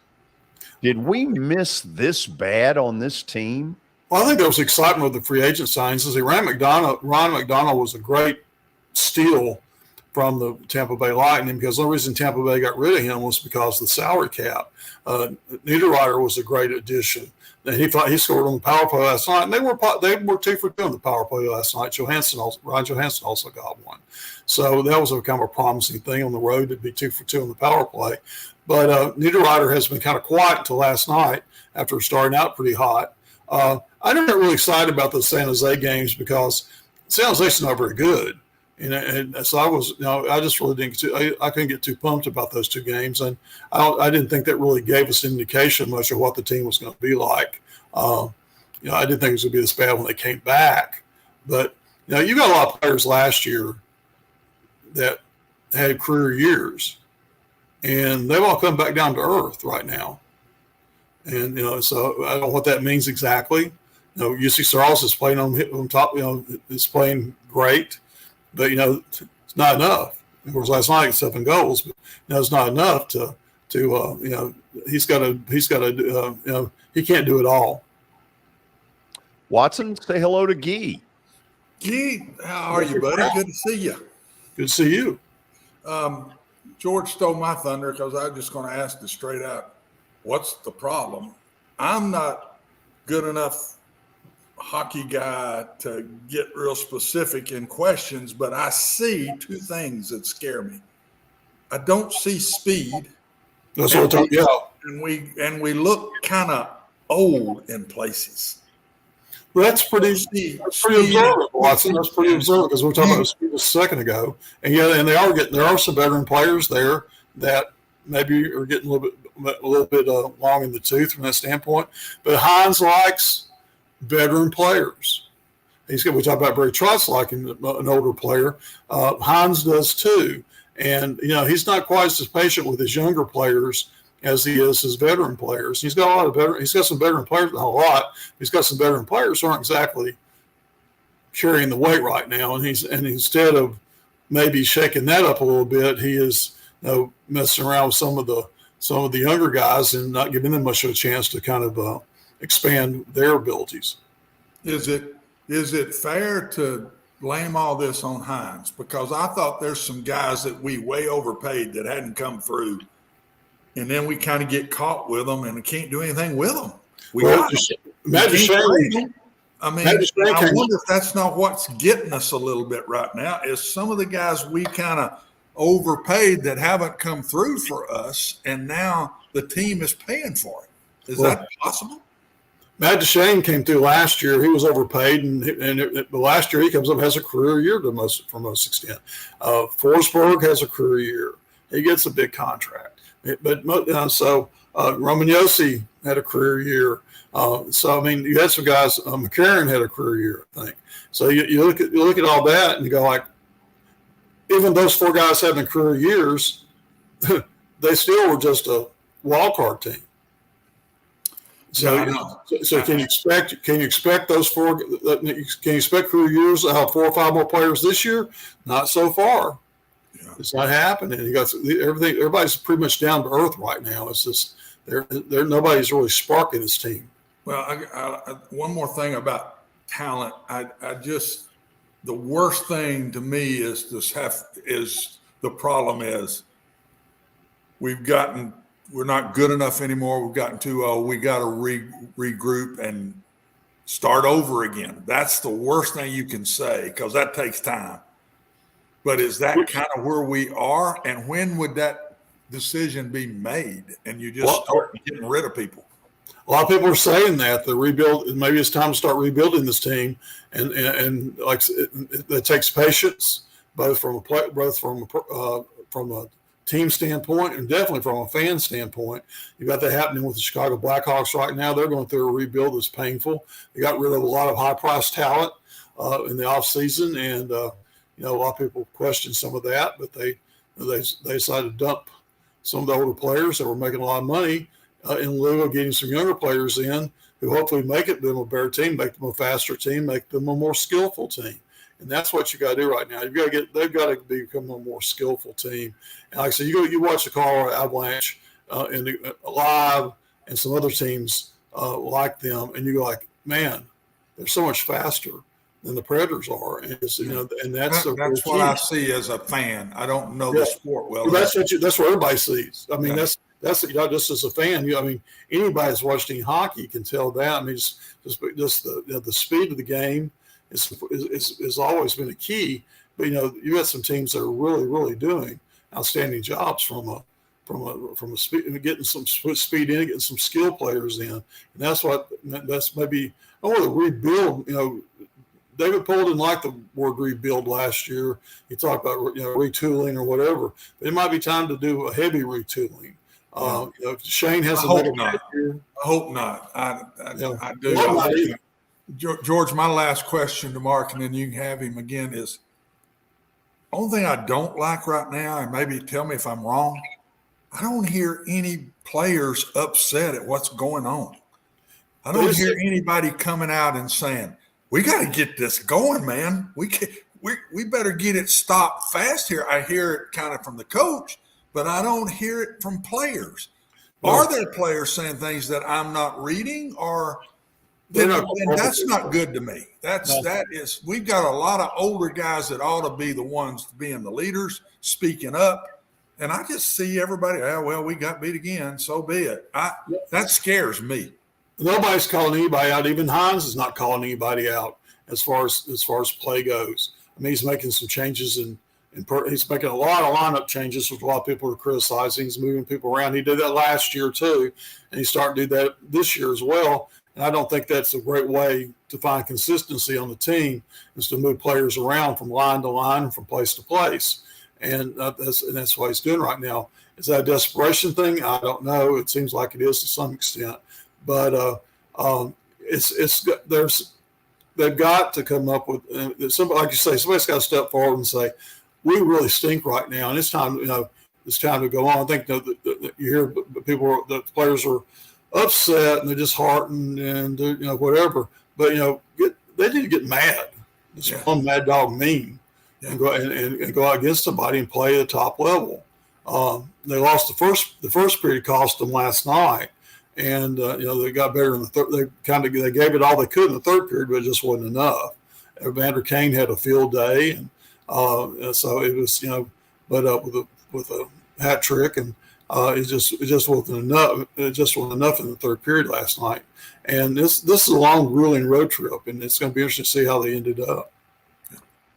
Did we miss this bad on this team? Well, I think there was excitement with the free agent signings. Ron McDonald was a great steal from the Tampa Bay Lightning because the only reason Tampa Bay got rid of him was because of the salary cap. Niederreiter was a great addition. And he scored on the power play last night, and they were 2 for 2 on the power play last night. Ryan Johansson also got one, so that was a kind of a promising thing on the road to be 2 for 2 on the power play. But Niederreiter has been kind of quiet until last night after starting out pretty hot. I'm not really excited about the San Jose games because San Jose's not very good. And so I was, I just really I couldn't get too pumped about those 2 games. And I didn't think that really gave us an indication much of what the team was going to be like. I didn't think it was going to be this bad when they came back. But, you got a lot of players last year that had career years. And they've all come back down to earth right now. And, so I don't know what that means exactly. UC Charles is playing on top, is playing great, but, it's not enough. Of course, last night, 7 goals, but, it's not enough to he's got to, he can't do it all. Watson, say hello to Gee. Gee, how are you, buddy? Good to see you. Good to see you. George stole my thunder because I was just going to ask this straight out. What's the problem? I'm not good enough hockey guy to get real specific in questions, but I see 2 things that scare me. I don't see speed. That's what I'm talking about. And we look kind of old in places. Well, that's pretty observant, Watson. That's pretty observant because we were talking about speed a second ago, and there are some veteran players there that maybe are getting a little bit long in the tooth from that standpoint. But Hines likes veteran players. We talk about Barry Trotz liking an older player. Hines does too, and he's not quite as patient with his younger players as he is his veteran players. He's got he's got some veteran players, not a lot. He's got some veteran players who aren't exactly carrying the weight right now. And instead of maybe shaking that up a little bit, he is messing around with some of the younger guys and not giving them much of a chance to kind of expand their abilities. Is it fair to blame all this on Hines? Because I thought there's some guys that we way overpaid that hadn't come through. And then we kind of get caught with them, and we can't do anything with them. I wonder if that's not what's getting us a little bit right now. Is some of the guys we kind of overpaid that haven't come through for us, and now the team is paying for it. Is that possible? Matt Duchene came through last year. He was overpaid, and last year he comes up has a career year for most extent. Forsberg has a career year. He gets a big contract. But Roman Yossi had a career year. You had some guys. McCarron had a career year, I think. So you look at all that and you go like, even those 4 guys having career years, they still were just a wild card team. So can you expect those 4? Can you expect career years to have 4 or 5 more players this year? Not so far. It's not happening. You got everything. Everybody's pretty much down to earth right now. It's just nobody's really sparking this team. Well, one more thing about talent. The worst thing to me is the problem is we're not good enough anymore. We've gotten too old. We got to regroup and start over again. That's the worst thing you can say because that takes time. But is that kind of where we are? And when would that decision be made? And you just start getting rid of people? A lot of people are saying that the rebuild, maybe it's time to start rebuilding this team. And like it takes patience, both from a team standpoint and definitely from a fan standpoint. You got that happening with the Chicago Blackhawks right now. They're going through a rebuild that's painful. They got rid of a lot of high-priced talent in the offseason, and a lot of people question some of that, but they decided to dump some of the older players that were making a lot of money in lieu of getting some younger players in who hopefully make them a better team, make them a faster team, make them a more skillful team. And that's what you got to do right now. They've got to become a more skillful team. And like I said, you watch the Colorado Avalanche live and some other teams like them, and you go like, man, they're so much faster than the Predators are, and that's what I see as a fan. I don't know the sport well. That's what everybody sees. I mean, that's just as a fan. Anybody that's watching hockey can tell that. I mean, just the speed of the game is always been a key. But you got some teams that are really, really doing outstanding jobs from a speed, getting some speed in, getting some skill players in, and that's maybe the rebuild. David Pohl didn't like the word rebuild last year. He talked about retooling or whatever. But it might be time to do a heavy retooling. Shane has another year. I hope not. I do. George, my last question to Mark, and then you can have him again, is only thing I don't like right now, and maybe tell me if I'm wrong, I don't hear any players upset at what's going on. I don't hear anybody coming out and saying, we got to get this going, man. We better get it stopped fast here. I hear it kind of from the coach, but I don't hear it from players. Are there players saying things that I'm not reading, or then that's not good to me. We've got a lot of older guys that ought to be the ones being the leaders, speaking up. And I just see everybody, we got beat again, so be it. That scares me. Nobody's calling anybody out. Even Hines is not calling anybody out as far as play goes. I mean, he's making some changes he's making a lot of lineup changes, which a lot of people are criticizing. He's moving people around. He did that last year too, and he's starting to do that this year as well. And I don't think that's a great way to find consistency on the team, is to move players around from line to line and from place to place. And that's what he's doing right now. Is that a desperation thing? I don't know. It seems like it is to some extent, but they've got to come up with somebody, like you say, somebody's got to step forward and say, we really stink right now, and it's time. It's time to go on. I think that you hear people, the players are upset and they're disheartened and whatever. But they need to get mad. It's one mad dog mean. And go out against somebody and play at the top level. They lost the first period, cost them last night, and they got better in the third. They gave it all they could in the third period, but it just wasn't enough. Evander Kane had a field day, and so it was with a hat trick, and it just wasn't enough. It just wasn't enough in the third period last night. And this is a long, grueling road trip, and it's going to be interesting to see how they ended up.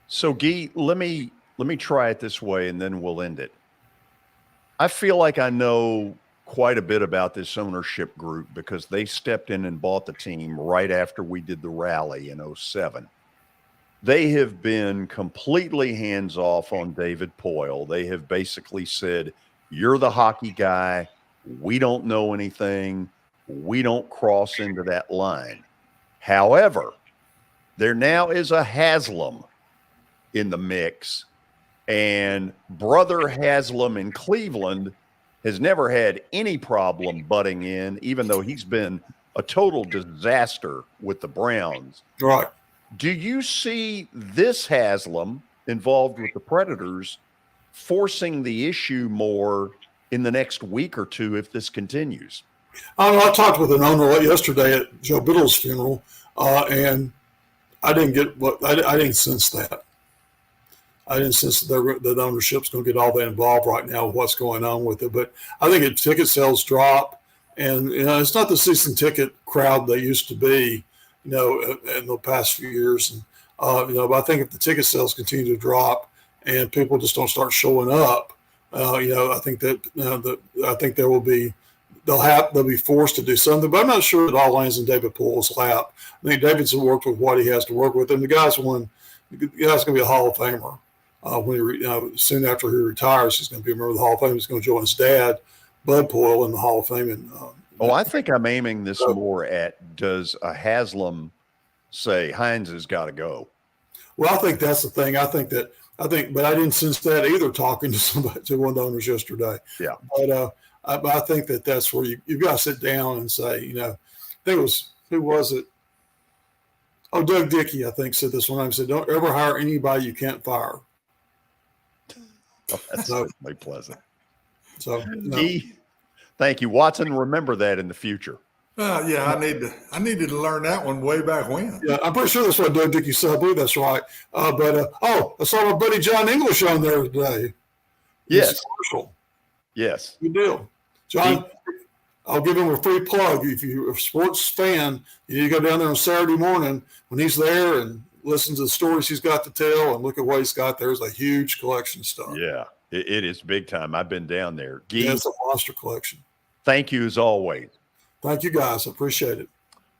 So, Guy, let me try it this way, and then we'll end it. I feel like I know quite a bit about this ownership group because they stepped in and bought the team right after we did the rally in 2007. They have been completely hands-off on David Poyle. They have basically said, you're the hockey guy. We don't know anything. We don't cross into that line. However, there now is a Haslam in the mix, and brother Haslam in Cleveland has never had any problem butting in, even though he's been a total disaster with the Browns. Right. Do you see this Haslam involved with the Predators forcing the issue more in the next week or two if this continues? I talked with an owner yesterday at Joe Biddle's funeral, and I didn't sense that. I didn't sense that ownership's going to get all that involved right now with what's going on with it. But I think if ticket sales drop, and it's not the season ticket crowd they used to be, in the past few years, and but I think if the ticket sales continue to drop and people just don't start showing up, I think that I think they'll be forced to do something. But I'm not sure it all lands in David Poyle's lap. I think David's worked with what he has to work with, and the guy's going to be a Hall of Famer. When soon after he retires, he's going to be a member of the Hall of Fame. He's going to join his dad, Bud Poyle, in the Hall of Fame. And I think I'm aiming this more at, does a Haslam say Hines has got to go? Well, I think that's the thing. But I didn't sense that either talking to one of the owners yesterday. Yeah. But I think that's where you've got to sit down and say, I think it was, who was it? Oh, Doug Dickey, I think, said this one time. He said, don't ever hire anybody you can't fire. Oh, that's certainly pleasant. So, thank you, Watson. Remember that in the future. I needed to learn that one way back when. Yeah, I'm pretty sure that's what Doug Dickey said. I believe that's right. I saw my buddy John English on there today. Yes. Commercial. Yes. Good deal. John, I'll give him a free plug. If you're a sports fan, you need to go down there on Saturday morning when he's there and listen to the stories he's got to tell and look at what he's got. There's a huge collection of stuff. Yeah, it is big time. I've been down there. Yeah, it's a monster collection. Thank you as always. Thank you, guys. I appreciate it.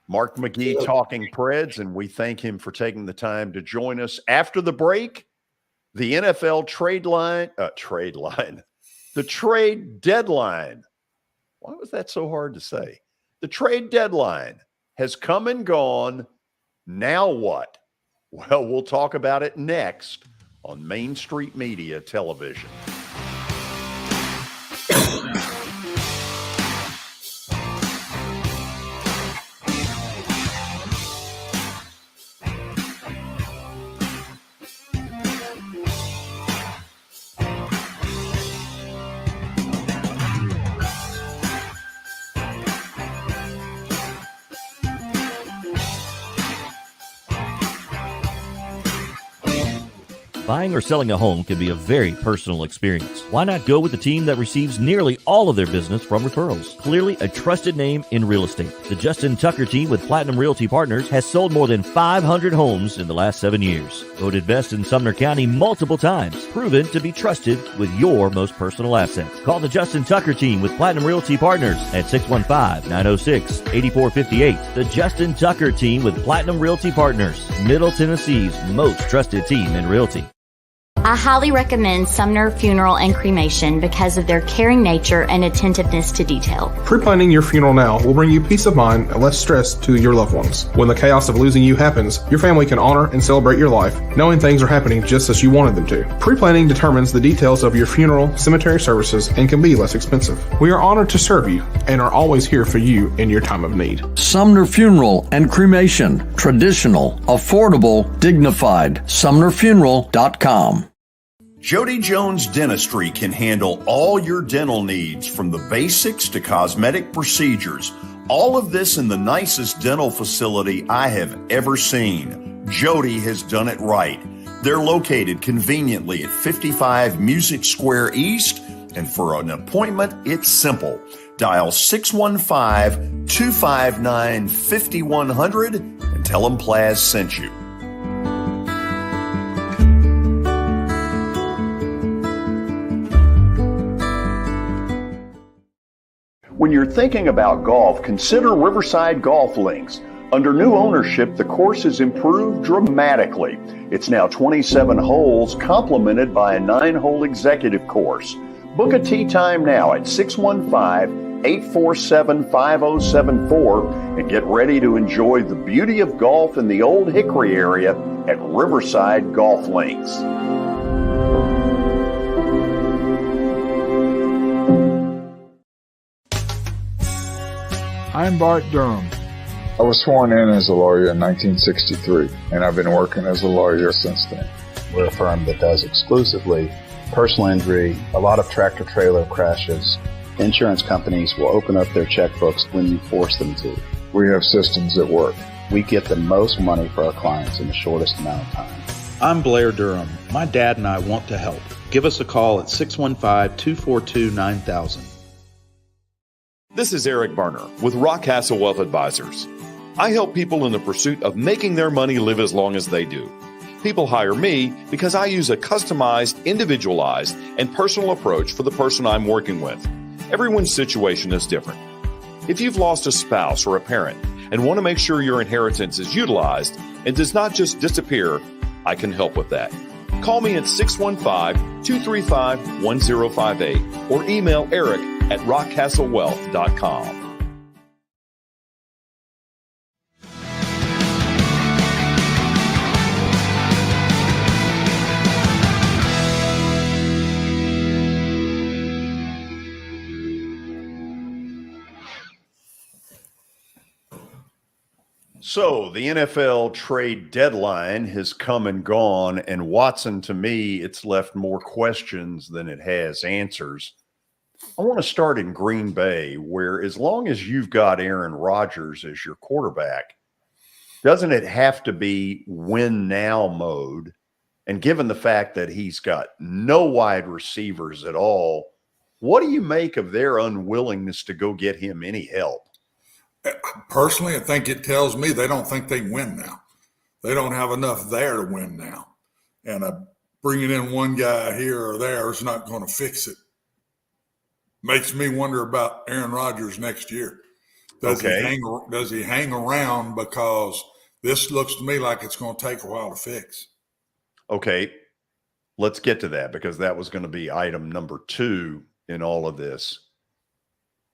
Mark McGee talking Preds, and we thank him for taking the time to join us. After the break, the NFL the trade deadline. Why was that so hard to say? The trade deadline has come and gone. Now what? Well, we'll talk about it next on Main Street Media Television. Buying or selling a home can be a very personal experience. Why not go with the team that receives nearly all of their business from referrals? Clearly a trusted name in real estate. The Justin Tucker team with Platinum Realty Partners has sold more than 500 homes in the last 7 years. Voted best in Sumner County multiple times. Proven to be trusted with your most personal assets. Call the Justin Tucker team with Platinum Realty Partners at 615-906-8458. The Justin Tucker team with Platinum Realty Partners, Middle Tennessee's most trusted team in realty. I highly recommend Sumner Funeral and Cremation because of their caring nature and attentiveness to detail. Pre-planning your funeral now will bring you peace of mind and less stress to your loved ones. When the chaos of losing you happens, your family can honor and celebrate your life, knowing things are happening just as you wanted them to. Pre-planning determines the details of your funeral, cemetery services, and can be less expensive. We are honored to serve you and are always here for you in your time of need. Sumner Funeral and Cremation. Traditional, affordable, dignified. SumnerFuneral.com. Jody Jones Dentistry can handle all your dental needs, from the basics to cosmetic procedures. All of this in the nicest dental facility I have ever seen. Jody has done it right. They're located conveniently at 55 Music Square East, and for an appointment, it's simple. Dial 615-259-5100 and tell them Plaz sent you. When you're thinking about golf, consider Riverside Golf Links. Under new ownership, the course has improved dramatically. It's now 27 holes, complemented by a 9-hole executive course. Book a tee time now at 615-847-5074 and get ready to enjoy the beauty of golf in the Old Hickory area at Riverside Golf Links. I'm Bart Durham. I was sworn in as a lawyer in 1963, and I've been working as a lawyer since then. We're a firm that does exclusively personal injury, a lot of tractor-trailer crashes. Insurance companies will open up their checkbooks when you force them to. We have systems that work. We get the most money for our clients in the shortest amount of time. I'm Blair Durham. My dad and I want to help. Give us a call at 615-242-9000. This is Eric Berner with Rock Castle Wealth Advisors. I help people in the pursuit of making their money live as long as they do. People hire me because I use a customized, individualized, and personal approach for the person I'm working with. Everyone's situation is different. If you've lost a spouse or a parent and want to make sure your inheritance is utilized and does not just disappear, I can help with that. Call me at 615-235-1058 or email eric@rockcastlewealth.com. So the NFL trade deadline has come and gone, and Watson, to me, it's left more questions than it has answers. I want to start in Green Bay, where as long as you've got Aaron Rodgers as your quarterback, doesn't it have to be win now mode? And given the fact that he's got no wide receivers at all, what do you make of their unwillingness to go get him any help? Personally, I think it tells me they don't think they can win now. They don't have enough there to win now. And bringing in one guy here or there is not going to fix it. Makes me wonder about Aaron Rodgers next year. Does he hang around? Because this looks to me like it's going to take a while to fix. Okay, let's get to that, because that was going to be item number 2 in all of this.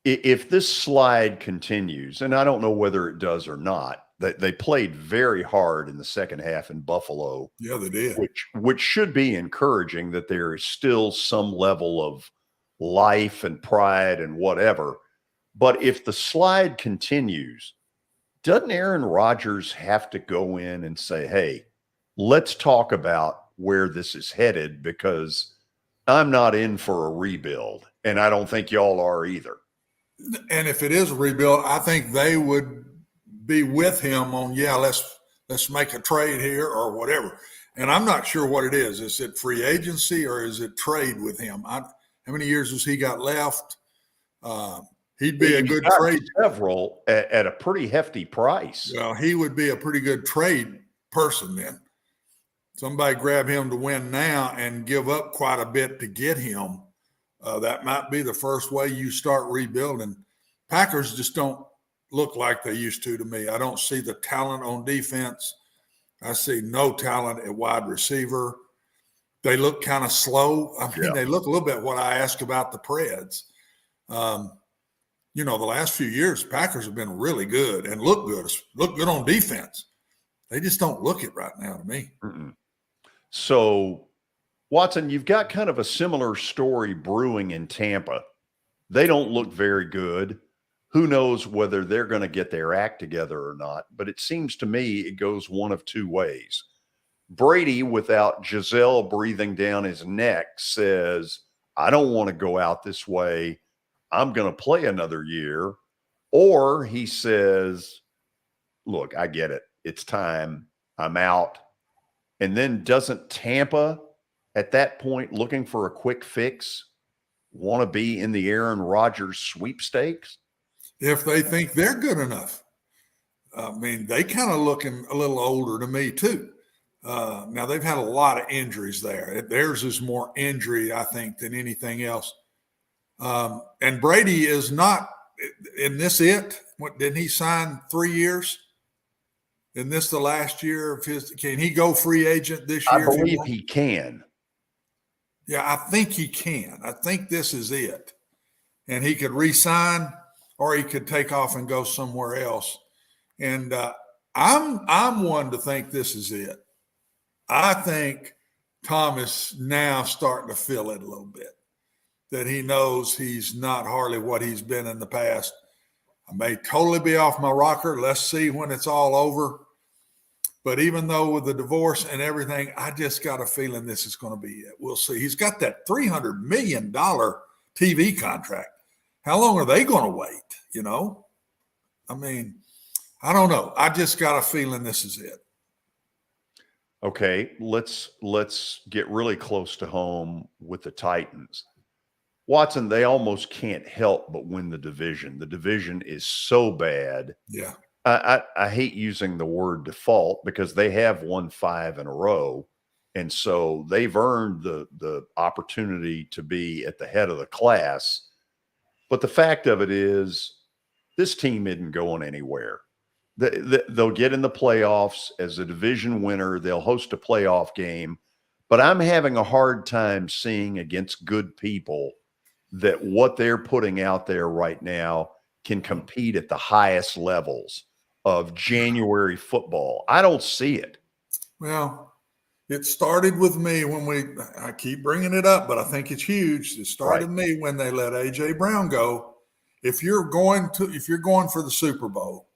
If this slide continues, and I don't know whether it does or not, they played very hard in the second half in Buffalo. Yeah, they did. Which should be encouraging, that there is still some level of life and pride and whatever. But if the slide continues, doesn't Aaron Rodgers have to go in and say, hey, let's talk about where this is headed, because I'm not in for a rebuild, and I don't think y'all are either. And if it is a rebuild, I think they would be with him on, let's make a trade here or whatever. And I'm not sure what it is. Is it free agency or is it trade with him? How many years has he got left? He'd be a good trade. Several at a pretty hefty price. Well, he would be a pretty good trade person then. Somebody grab him to win now and give up quite a bit to get him. That might be the first way you start rebuilding. Packers just don't look like they used to me. I don't see the talent on defense. I see no talent at wide receiver. They look kind of slow. I mean, They look a little bit what I asked about the Preds. The last few years, Packers have been really good and look good on defense. They just don't look it right now to me. Mm-mm. So, Watson, you've got kind of a similar story brewing in Tampa. They don't look very good. Who knows whether they're going to get their act together or not, but it seems to me it goes one of two ways. Brady, without Giselle breathing down his neck, says, I don't want to go out this way. I'm going to play another year. Or he says, look, I get it. It's time. I'm out. And then doesn't Tampa at that point, looking for a quick fix, want to be in the Aaron Rodgers sweepstakes? If they think they're good enough. I mean, they kind of looking a little older to me too. Now, they've had a lot of injuries there. Theirs is more injury, I think, than anything else. And Brady is not in this it. What, didn't he sign 3 years? Isn't this the last year of his? Can he go free agent this year? I believe he can. Yeah, I think he can. I think this is it. And he could re-sign or he could take off and go somewhere else. And I'm one to think this is it. I think Thomas now starting to feel it a little bit, that he knows he's not hardly what he's been in the past. I may totally be off my rocker. Let's see when it's all over. But even though with the divorce and everything, I just got a feeling this is going to be it. We'll see. He's got that $300 million TV contract. How long are they going to wait? I mean, I don't know. I just got a feeling this is it. Okay, let's get really close to home with the Titans. Watson, they almost can't help but win the division. The division is so bad. Yeah. I hate using the word default because they have won 5 in a row. And so they've earned the opportunity to be at the head of the class. But the fact of it is this team isn't going anywhere. They'll get in the playoffs as a division winner. They'll host a playoff game. But I'm having a hard time seeing against good people that what they're putting out there right now can compete at the highest levels of January football. I don't see it. Well, it started with me I keep bringing it up, but I think it's huge. It started me when they let A.J. Brown go. If you're going for the Super Bowl,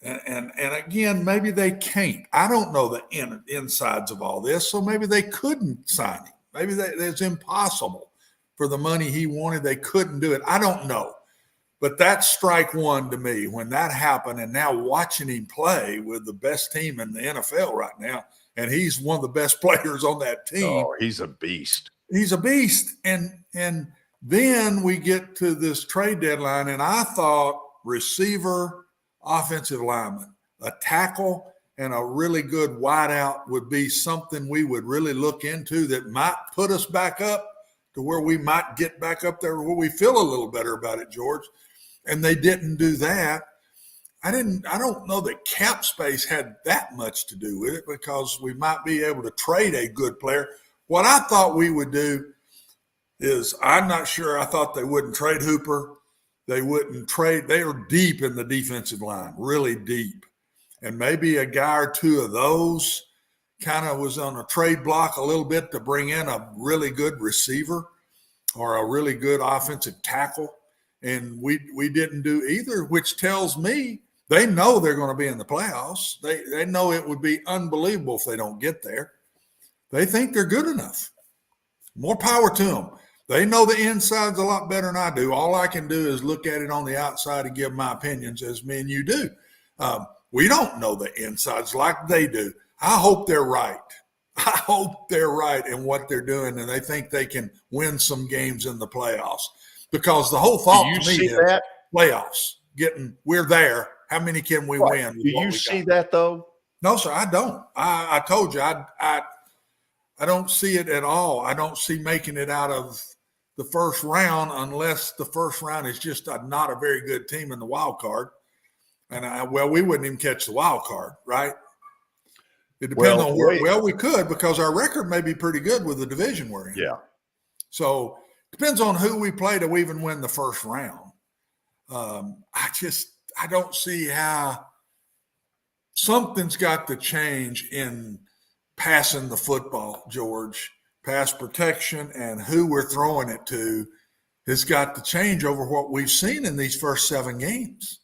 and again, maybe they can't. I don't know the insides of all this, so maybe they couldn't sign him. Maybe it's impossible for the money he wanted. They couldn't do it. I don't know. But that's strike one to me when that happened. And now watching him play with the best team in the NFL right now, and he's one of the best players on that team. Oh, he's a beast. He's a beast. And then we get to this trade deadline, and I thought receiver, offensive lineman, a tackle, and a really good wideout would be something we would really look into that might put us back up to where we might get back up there where we feel a little better about it, George. And they didn't do that. I don't know that cap space had that much to do with it because we might be able to trade a good player. What I thought we would do is, I'm not sure. I thought they wouldn't trade Hooper. They wouldn't trade. They are deep in the defensive line, really deep. And maybe a guy or two of those kind of was on a trade block a little bit to bring in a really good receiver or a really good offensive tackle. And we didn't do either, which tells me they know they're going to be in the playoffs. They know it would be unbelievable if they don't get there. They think they're good enough. More power to them. They know the insides a lot better than I do. All I can do is look at it on the outside and give my opinions as me and you do. We don't know the insides like they do. I hope they're right. I hope they're right in what they're doing and they think they can win some games in the playoffs. Because the whole thought to me is that? Playoffs. We're there. How many can we win? Do you see that though? No, sir, I don't. I told you I don't see it at all. I don't see making it out of the first round unless the first round is just not a very good team in the wild card. And we wouldn't even catch the wild card, right? It depends on where. Well, we could because our record may be pretty good with the division we're in. Yeah. So depends on who we play to even win the first round. I don't see how something's got to change in passing the football, George. Pass protection and who we're throwing it to has got to change over what we've seen in these first 7 games.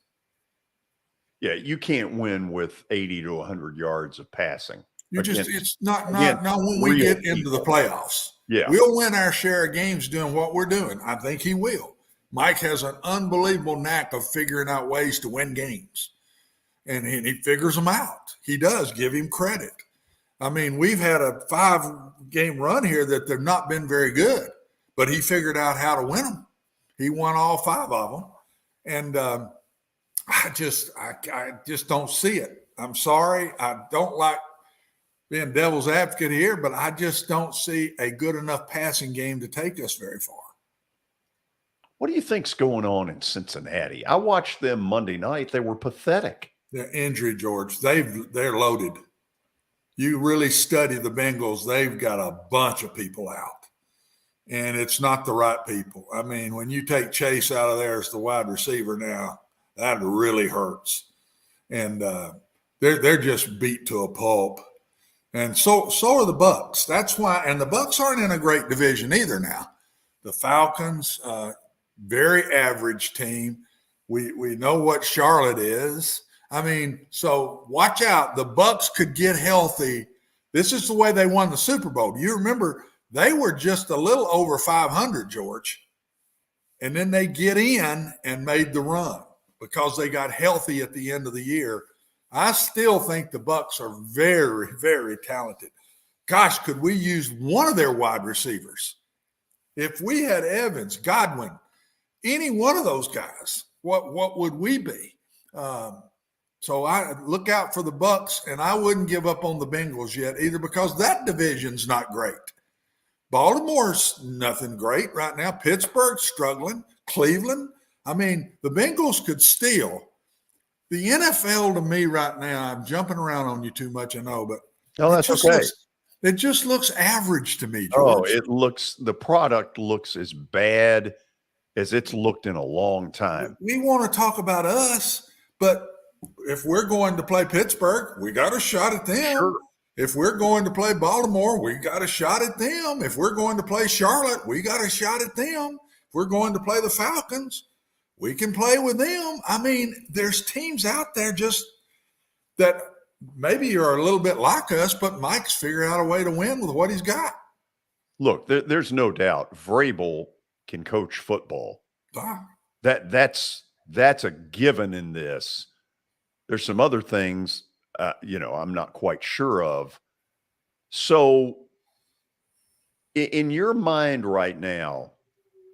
Yeah, you can't win with 80 to 100 yards of passing. It's not when we get into the playoffs. Yeah. We'll win our share of games doing what we're doing. I think he will. Mike has an unbelievable knack of figuring out ways to win games. And he figures them out. He does. Give him credit. I mean, we've had a 5-game run here that they've not been very good, but he figured out how to win them. He won all 5 of them. And I just don't see it. I'm sorry. I don't like being devil's advocate here, but I just don't see a good enough passing game to take us very far. What do you think's going on in Cincinnati? I watched them Monday night. They were pathetic. Their injury, George, they're loaded. You really study the Bengals, they've got a bunch of people out. And it's not the right people. I mean, when you take Chase out of there as the wide receiver now, that really hurts. And they're just beat to a pulp. And so are the Bucks. That's why, and the Bucks aren't in a great division either now. The Falcons, very average team. We know what Charlotte is. I mean, so watch out. The Bucks could get healthy. This is the way they won the Super Bowl. You remember they were just a little over 500, George. And then they get in and made the run because they got healthy at the end of the year. I still think the Bucks are very, very talented. Gosh, could we use one of their wide receivers? If we had Evans, Godwin, any one of those guys, what would we be? So I look out for the Bucks, and I wouldn't give up on the Bengals yet either because that division's not great. Baltimore's nothing great right now. Pittsburgh's struggling. Cleveland. I mean, the Bengals could steal. The NFL to me right now, I'm jumping around on you too much, I know, but that's okay. It just looks average to me, George. The product looks as bad as it's looked in a long time. We want to talk about us, but if we're going to play Pittsburgh, we got a shot at them. Sure. If we're going to play Baltimore, we got a shot at them. If we're going to play Charlotte, we got a shot at them. If we're going to play the Falcons, we can play with them. I mean, there's teams out there just that maybe are a little bit like us, but Mike's figured out a way to win with what he's got. Look, there's no doubt Vrabel can coach football. That's a given in this. There's some other things, I'm not quite sure of. So in your mind right now,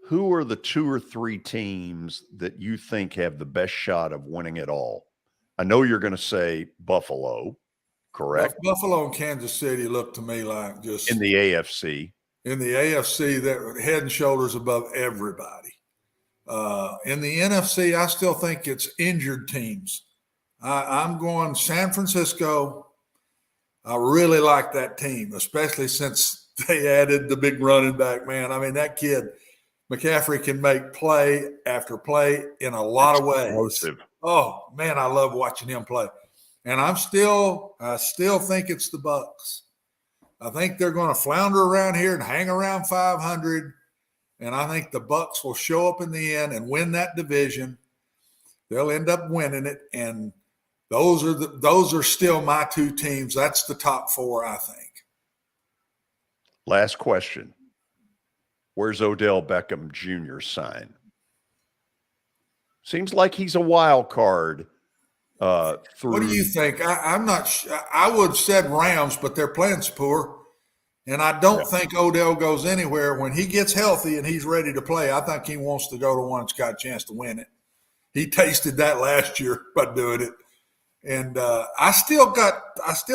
who are the 2 or 3 teams that you think have the best shot of winning it all? I know you're going to say Buffalo, correct? Buffalo and Kansas City look to me like just in the AFC. In the AFC, they're head and shoulders above everybody. In the NFC, I still think it's injured teams. I'm going San Francisco. I really like that team, especially since they added the big running back, man. I mean, that kid, McCaffrey, can make play after play in a lot of ways. Explosive. Oh, man, I love watching him play. And I still think it's the Bucks. I think they're going to flounder around here and hang around 500. And I think the Bucks will show up in the end and win that division. They'll end up winning it. And those are still my 2 teams. That's the top 4, I think. Last question. Where's Odell Beckham Jr. sign? Seems like he's a wild card. What do you think? I'm not sure. I would have said Rams, but they're playing so poor. And I don't think Odell goes anywhere. When he gets healthy and he's ready to play, I think he wants to go to one that's got a chance to win it. He tasted that last year by doing it. And I still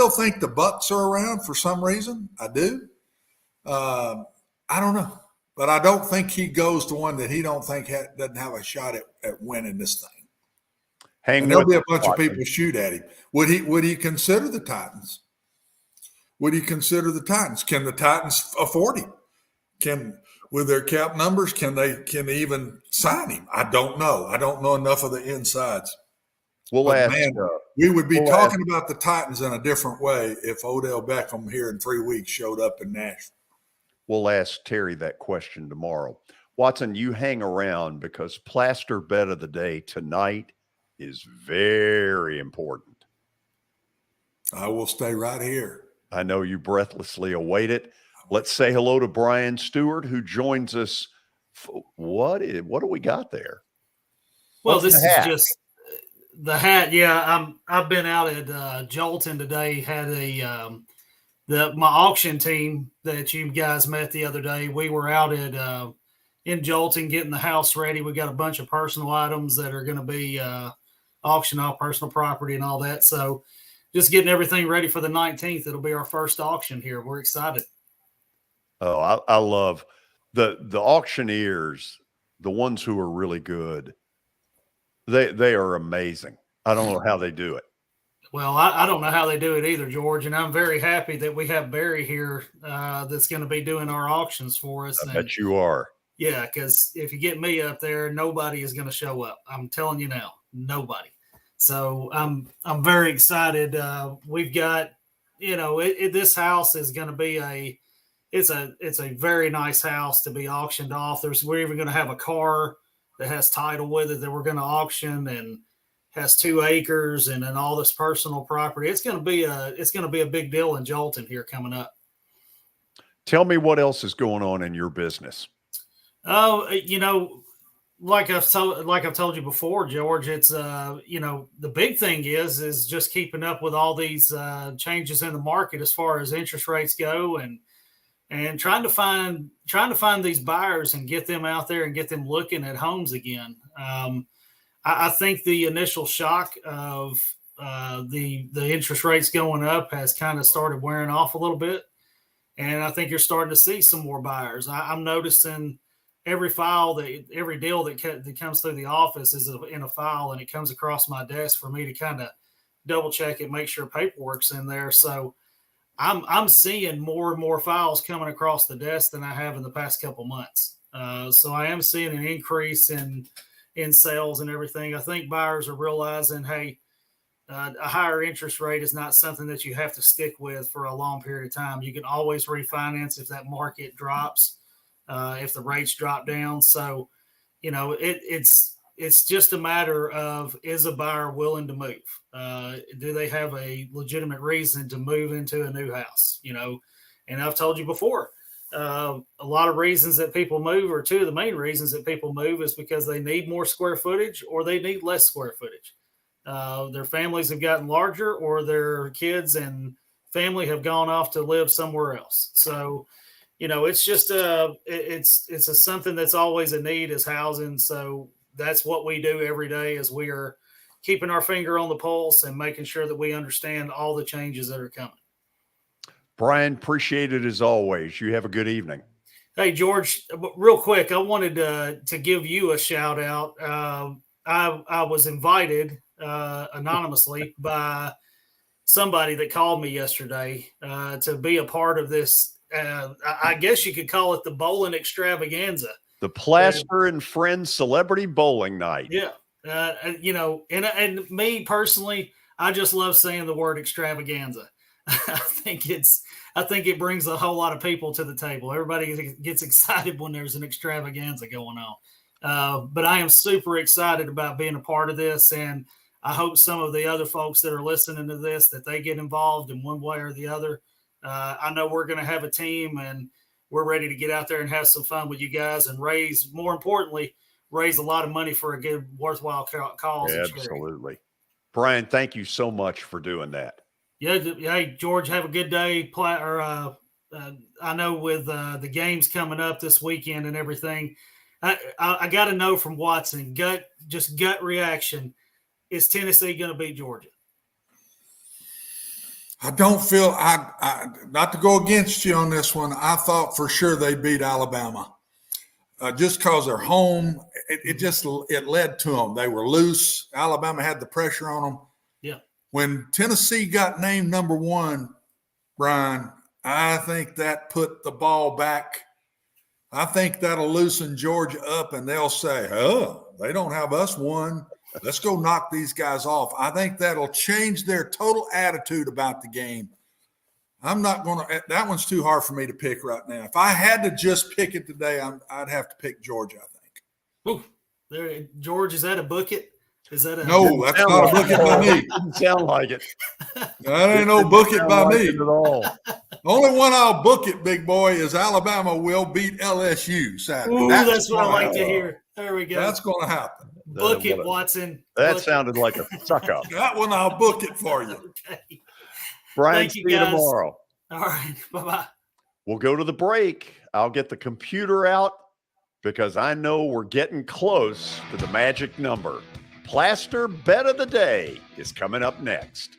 think the Bucs are around for some reason. I do. I don't know. But I don't think he goes to one that he don't think doesn't have a shot at winning this thing. And there'll be a bunch of people shoot at him. Would he consider the Titans? Would he consider the Titans? Can the Titans afford him? With their cap numbers, can they even sign him? I don't know. I don't know enough of the insides. We would be talking about the Titans in a different way if Odell Beckham here in 3 weeks showed up in Nashville. We'll ask Terry that question tomorrow. Watson, you hang around because Plaster Bet of the Day tonight is very important. I will stay right here. I know you breathlessly await it. Let's say hello to Brian Stewart, who joins us. What do we got there? Well, this is just the hat. Yeah, I've been out at Jolton today. Had my auction team that you guys met the other day. We were out at in Jolton getting the house ready. We got a bunch of personal items that are going to be auctioned off, personal property and all that. So just getting everything ready for the 19th. It'll be our first auction here. We're excited. Oh, I love the auctioneers, the ones who are really good. They are amazing. I don't know how they do it. Well, I don't know how they do it either, George, and I'm very happy that we have Barry here that's going to be doing our auctions for us. I bet you are. Yeah, because if you get me up there, nobody is going to show up. I'm telling you now, nobody. So I'm very excited. We've got, this house is going to be it's a very nice house to be auctioned off. We're even going to have a car that has title with it that we're going to auction and has 2 acres and then all this personal property. It's going to be a big deal in Jolton here coming up. Tell me what else is going on in your business. Oh, like I've told you before, George, it's the big thing is just keeping up with all these changes in the market as far as interest rates go and trying to find these buyers and get them out there and get them looking at homes again. I think the initial shock of the interest rates going up has kind of started wearing off a little bit, and I think you're starting to see some more buyers. I'm noticing every deal that comes through the office is in a file, and it comes across my desk for me to kind of double check it, make sure paperwork's in there. So I'm seeing more and more files coming across the desk than I have in the past couple months. So I am seeing an increase in sales and everything. I think buyers are realizing, hey, a higher interest rate is not something that you have to stick with for a long period of time. You can always refinance if that market drops, if the rates drop down. So, it's just a matter of, is a buyer willing to move? Do they have a legitimate reason to move into a new house? And I've told you before, a lot of reasons that people move, or 2 of the main reasons that people move, is because they need more square footage or they need less square footage. Their families have gotten larger, or their kids and family have gone off to live somewhere else. So, it's just it's something that's always a need, is housing. So that's what we do every day, is we are keeping our finger on the pulse and making sure that we understand all the changes that are coming. Brian, appreciate it as always. You have a good evening. Hey, George, real quick, I wanted to give you a shout out. I was invited anonymously by somebody that called me yesterday to be a part of this. I guess you could call it the bowling extravaganza. The Plaster and Friends Celebrity Bowling Night. Yeah. And me personally, I just love saying the word extravaganza. I think it brings a whole lot of people to the table. Everybody gets excited when there's an extravaganza going on. But I am super excited about being a part of this, and I hope some of the other folks that are listening to this, that they get involved in one way or the other. I know we're going to have a team, and we're ready to get out there and have some fun with you guys and more importantly, raise a lot of money for a good, worthwhile cause. Yeah, absolutely. Brian, thank you so much for doing that. Yeah. Hey, George, have a good day. I know with the games coming up this weekend and everything, I got to know from Watson, gut reaction, is Tennessee going to beat Georgia? I don't feel I not to go against you on this one. I thought for sure they beat Alabama, just because they're home. It led to them. They were loose. Alabama had the pressure on them. Yeah. When Tennessee got named number 1, Brian, I think that put the ball back. I think that'll loosen Georgia up, and they'll say, "Oh, they don't have us one. Let's go knock these guys off." I think that'll change their total attitude about the game. I'm not going to – that one's too hard for me to pick right now. If I had to just pick it today, I'd have to pick Georgia, I think. Ooh, there, George, is that a book it? Is that a – No, that's not a book it by me. Doesn't sound like it. That ain't no book it by me. At all. The only one I'll book it, big boy, is Alabama will beat LSU Saturday. Ooh, that's what I like to hear. There we go. That's going to happen. Book it, Watson. That sounded like a suck up. That one I'll book it for you. Okay. Brian, Thank see you, you guys. tomorrow. All right. Bye-bye. We'll go to the break. I'll get the computer out because I know we're getting close to the magic number. Plaster Bet of the Day is coming up next.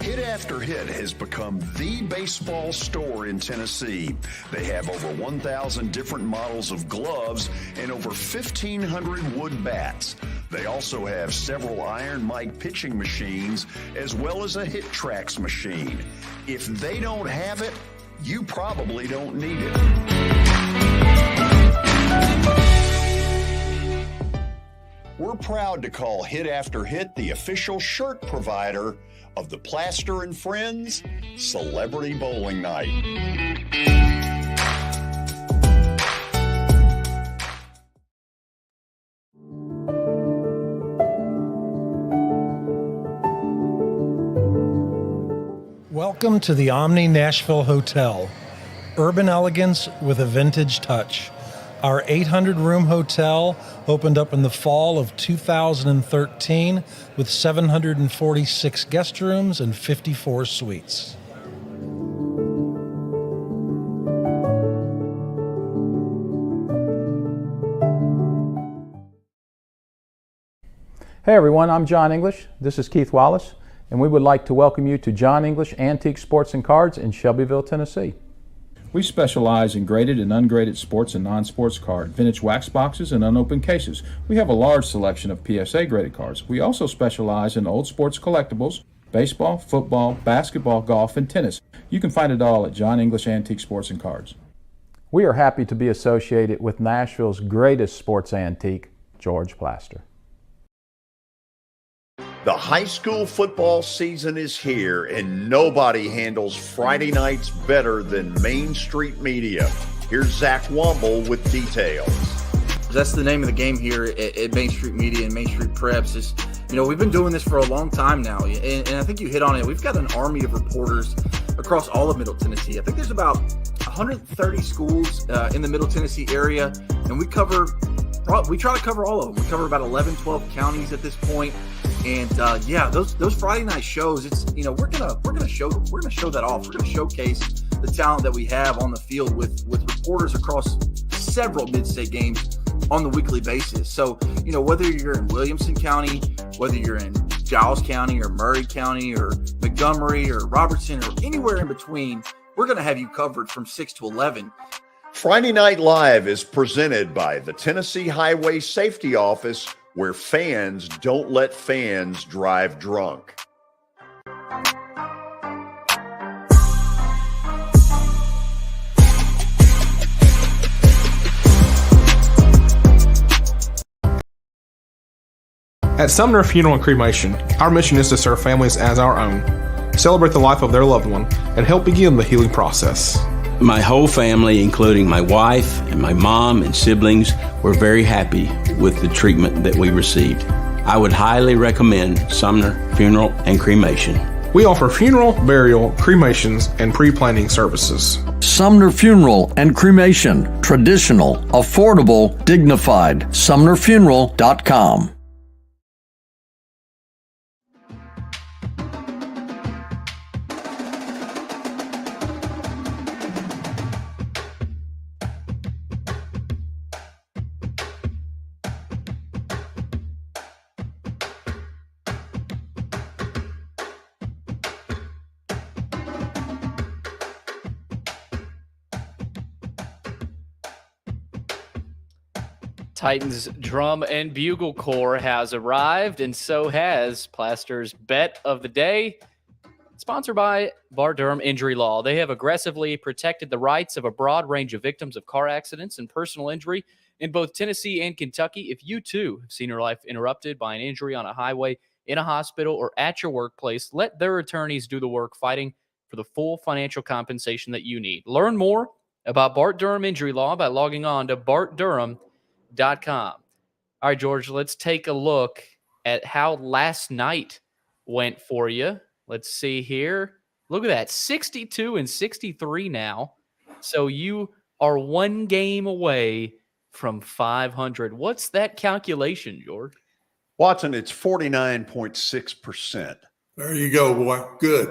Hit After Hit has become the baseball store in Tennessee. They have over 1,000 different models of gloves and over 1,500 wood bats. They also have several Iron Mike pitching machines as well as a Hit Tracks machine. If they don't have it, you probably don't need it. We're proud to call Hit After Hit the official shirt provider of the Plaster and Friends Celebrity Bowling Night. Welcome to the Omni Nashville Hotel. Urban elegance with a vintage touch. Our 800-room hotel opened up in the fall of 2013 with 746 guest rooms and 54 suites. Hey everyone, I'm John English. This is Keith Wallace, and we would like to welcome you to John English Antique Sports and Cards in Shelbyville, Tennessee. We specialize in graded and ungraded sports and non-sports cards, vintage wax boxes, and unopened cases. We have a large selection of PSA graded cards. We also specialize in old sports collectibles, baseball, football, basketball, golf, and tennis. You can find it all at John English Antique Sports and Cards. We are happy to be associated with Nashville's greatest sports antique, George Plaster. The high school football season is here, and nobody handles Friday nights better than Main Street Media. Here's Zach Womble with details. That's the name of the game here at Main Street Media and Main Street Preps. Is, you know, we've been doing this for a long time now, and I think you hit on it. We've got an army of reporters across all of Middle Tennessee. I think there's about 130 schools in the Middle Tennessee area, and we try to cover all of them. We cover about 11, 12 counties at this point. And those Friday night shows, it's, you know, we're gonna show that off. We're gonna showcase the talent that we have on the field with reporters across several mid-state games on the weekly basis. So, you know, whether you're in Williamson County, whether you're in Giles County or Murray County or Montgomery or Robertson or anywhere in between, we're gonna have you covered from 6 to 11. Friday Night Live is presented by the Tennessee Highway Safety Office, where fans don't let fans drive drunk. At Sumner Funeral and Cremation, our mission is to serve families as our own, celebrate the life of their loved one, and help begin the healing process. My whole family, including my wife and my mom and siblings, were very happy with the treatment that we received. I would highly recommend Sumner Funeral and Cremation. We offer funeral, burial, cremations, and pre-planning services. Sumner Funeral and Cremation. Traditional, affordable, dignified. SumnerFuneral.com. Titans Drum and Bugle Corps has arrived, and so has Plaster's Bet of the Day, sponsored by Bart Durham Injury Law. They have aggressively protected the rights of a broad range of victims of car accidents and personal injury in both Tennessee and Kentucky. If you, too, have seen your life interrupted by an injury on a highway, in a hospital, or at your workplace, let their attorneys do the work fighting for the full financial compensation that you need. Learn more about Bart Durham Injury Law by logging on to bartdurham.com. All right, George, let's take a look at how last night went for you. Let's see here. Look at that, 62 and 63 now. So you are one game away from 500. What's that calculation, George? Watson, it's 49.6%. There you go, boy. Good.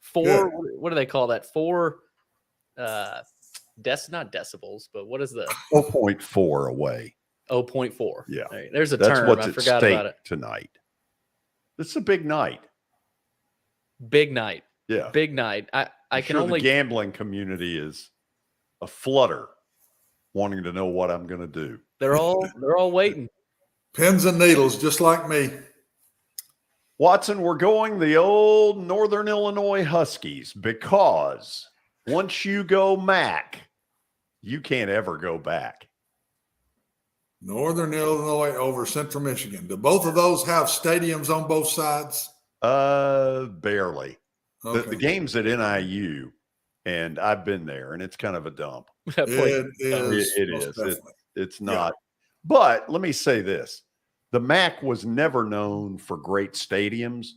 Four, good. What do they call that? Four, not decibels, but what is the 0.4 away? 0.4. Yeah. Right, there's a That's term. what's I at forgot stake about it. tonight. It's a big night. Big night. Yeah. Big night. I can sure only the gambling community is a flutter wanting to know what I'm going to do. They're all waiting. Pins and needles, just like me. Watson, we're going the old Northern Illinois Huskies because once you go MAC, you can't ever go back. Northern Illinois over Central Michigan. Do both of those have stadiums on both sides? Barely. Okay. The game's at NIU, and I've been there, and it's kind of a dump. It is. It is. It's not. Yeah. But let me say this. The MAC was never known for great stadiums.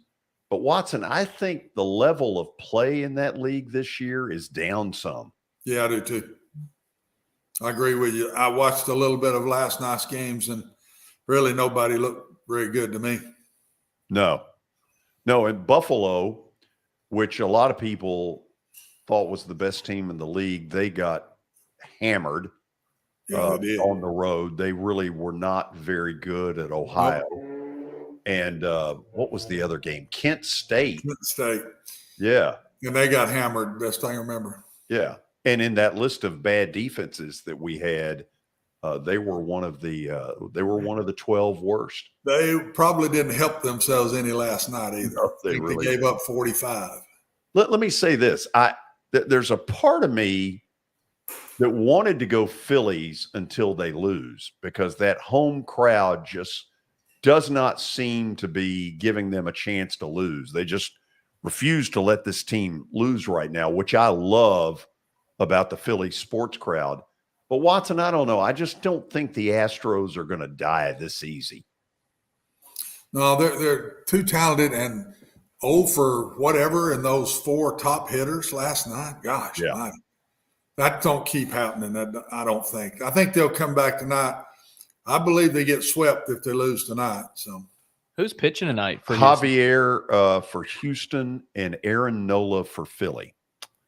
But, Watson, I think the level of play in that league this year is down some. Yeah, I do too. I agree with you. I watched a little bit of last night's games, and really nobody looked very good to me. No, and Buffalo, which a lot of people thought was the best team in the league, they got hammered on the road. They really were not very good at Ohio. Nope. And what was the other game? Kent State. Yeah. And they got hammered, best I remember. Yeah. And in that list of bad defenses that we had, they were one of the 12 worst. They probably didn't help themselves any last night either. No, they gave up 45. Let me say this. There's a part of me that wanted to go Phillies until they lose, because that home crowd just does not seem to be giving them a chance to lose. They just refuse to let this team lose right now, which I love about the Philly sports crowd. But Watson, I don't know. I just don't think the Astros are going to die this easy. No, they're too talented and for whatever in those four top hitters last night. Gosh, yeah. That don't keep happening. I don't think. I think they'll come back tonight. I believe they get swept if they lose tonight. So, who's pitching tonight for Javier for Houston and Aaron Nola for Philly?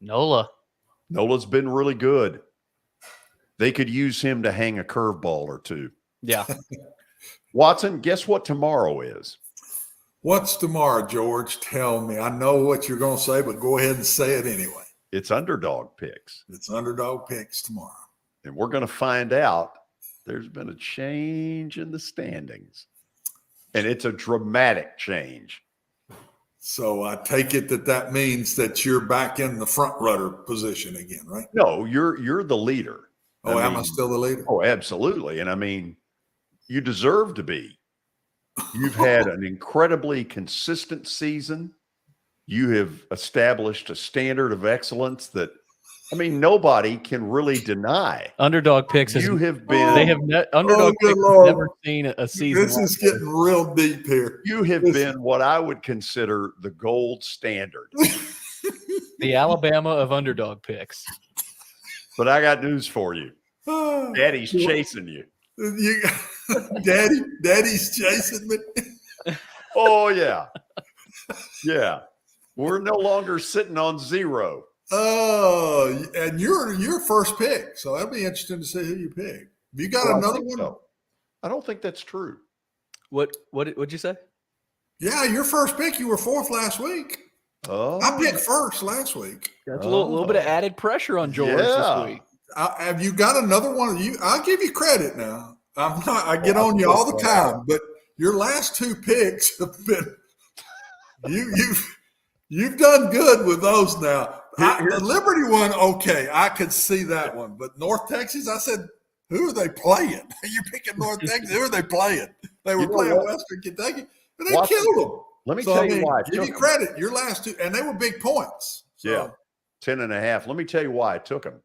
Nola's been really good. They could use him to hang a curveball or two. Yeah. Watson, guess what tomorrow is? What's tomorrow, George? Tell me. I know what you're going to say, but go ahead and say it anyway. It's underdog picks. It's underdog picks tomorrow. And we're going to find out there's been a change in the standings. And it's a dramatic change. So I take it that means that you're back in the front runner position again, right? No, you're the leader. Oh, am I still the leader? Oh, absolutely. And I mean, you deserve to be. You've had an incredibly consistent season. You have established a standard of excellence that I mean, nobody can really deny. Underdog picks. You have been. They have underdog picks have never seen a season. This is getting real deep here. You have been what I would consider the gold standard. The Alabama of underdog picks. But I got news for you. Daddy's chasing you. Daddy's chasing me. Oh, yeah. Yeah. We're no longer sitting on 0. Oh, and you're first pick. So that'll be interesting to see who you pick. You got another one? So. I don't think that's true. What'd you say? Yeah, your first pick. You were 4th last week. Oh, I picked 1st last week. That's a little bit of added pressure on George this week. Have you got another one? I'll give you credit now. I get on you all the time, but your last 2 picks have been you've done good with those now. The Liberty one, okay, I could see that one, but North Texas, I said, who are they playing? You're picking North Texas. Who are they playing? They were playing Western Kentucky, and they killed them. Let me tell you why. Give you credit. Your last 2, and they were big points. So. Yeah, 10.5. Let me tell you why I took them.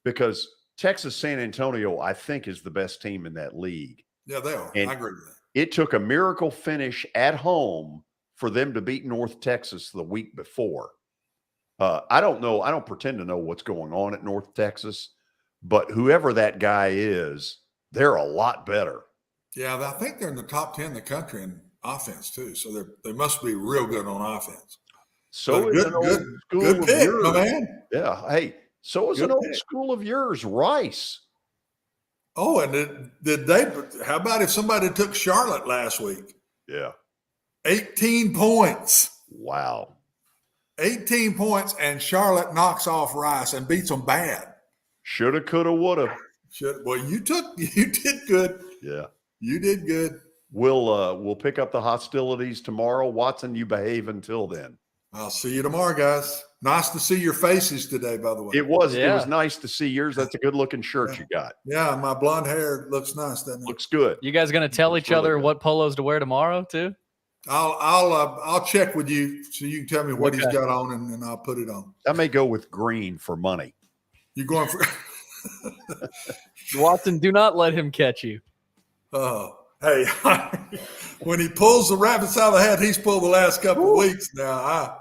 Because Texas San Antonio, I think, is the best team in that league. Yeah, they are. And I agree with that. It took a miracle finish at home for them to beat North Texas the week before. I don't know. I don't pretend to know what's going on at North Texas, but whoever that guy is, they're a lot better. Yeah, I think they're in the top 10 in the country in offense too. So they must be real good on offense. So is an old school good of pick, yours. my man. Yeah. Hey, so is an old school of yours, Rice. Oh, and did they? How about if somebody took Charlotte last week? Yeah. 18 points. Wow. 18 points, and Charlotte knocks off Rice and beats them bad. Shoulda, coulda, woulda. Well, you did good. Yeah. You did good. We'll pick up the hostilities tomorrow. Watson, you behave until then. I'll see you tomorrow, guys. Nice to see your faces today, by the way. It was nice to see yours. That's a good looking shirt you got. Yeah, my blonde hair looks nice, doesn't it? Looks good. You guys gonna tell each other what polos to wear tomorrow too? I'll check with you so you can tell me what he's got on and I'll put it on. I may go with green for money. You going for Watson? Do not let him catch you. Oh, hey, when he pulls the rabbits out of the hat, he's pulled the last couple of weeks now.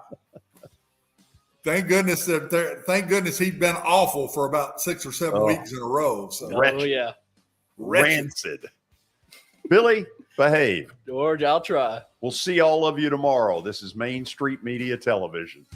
Thank goodness he's been awful for about 6 or 7 weeks in a row. So. Rancid. Billy, behave. George, I'll try. We'll see all of you tomorrow. This is Main Street Media Television.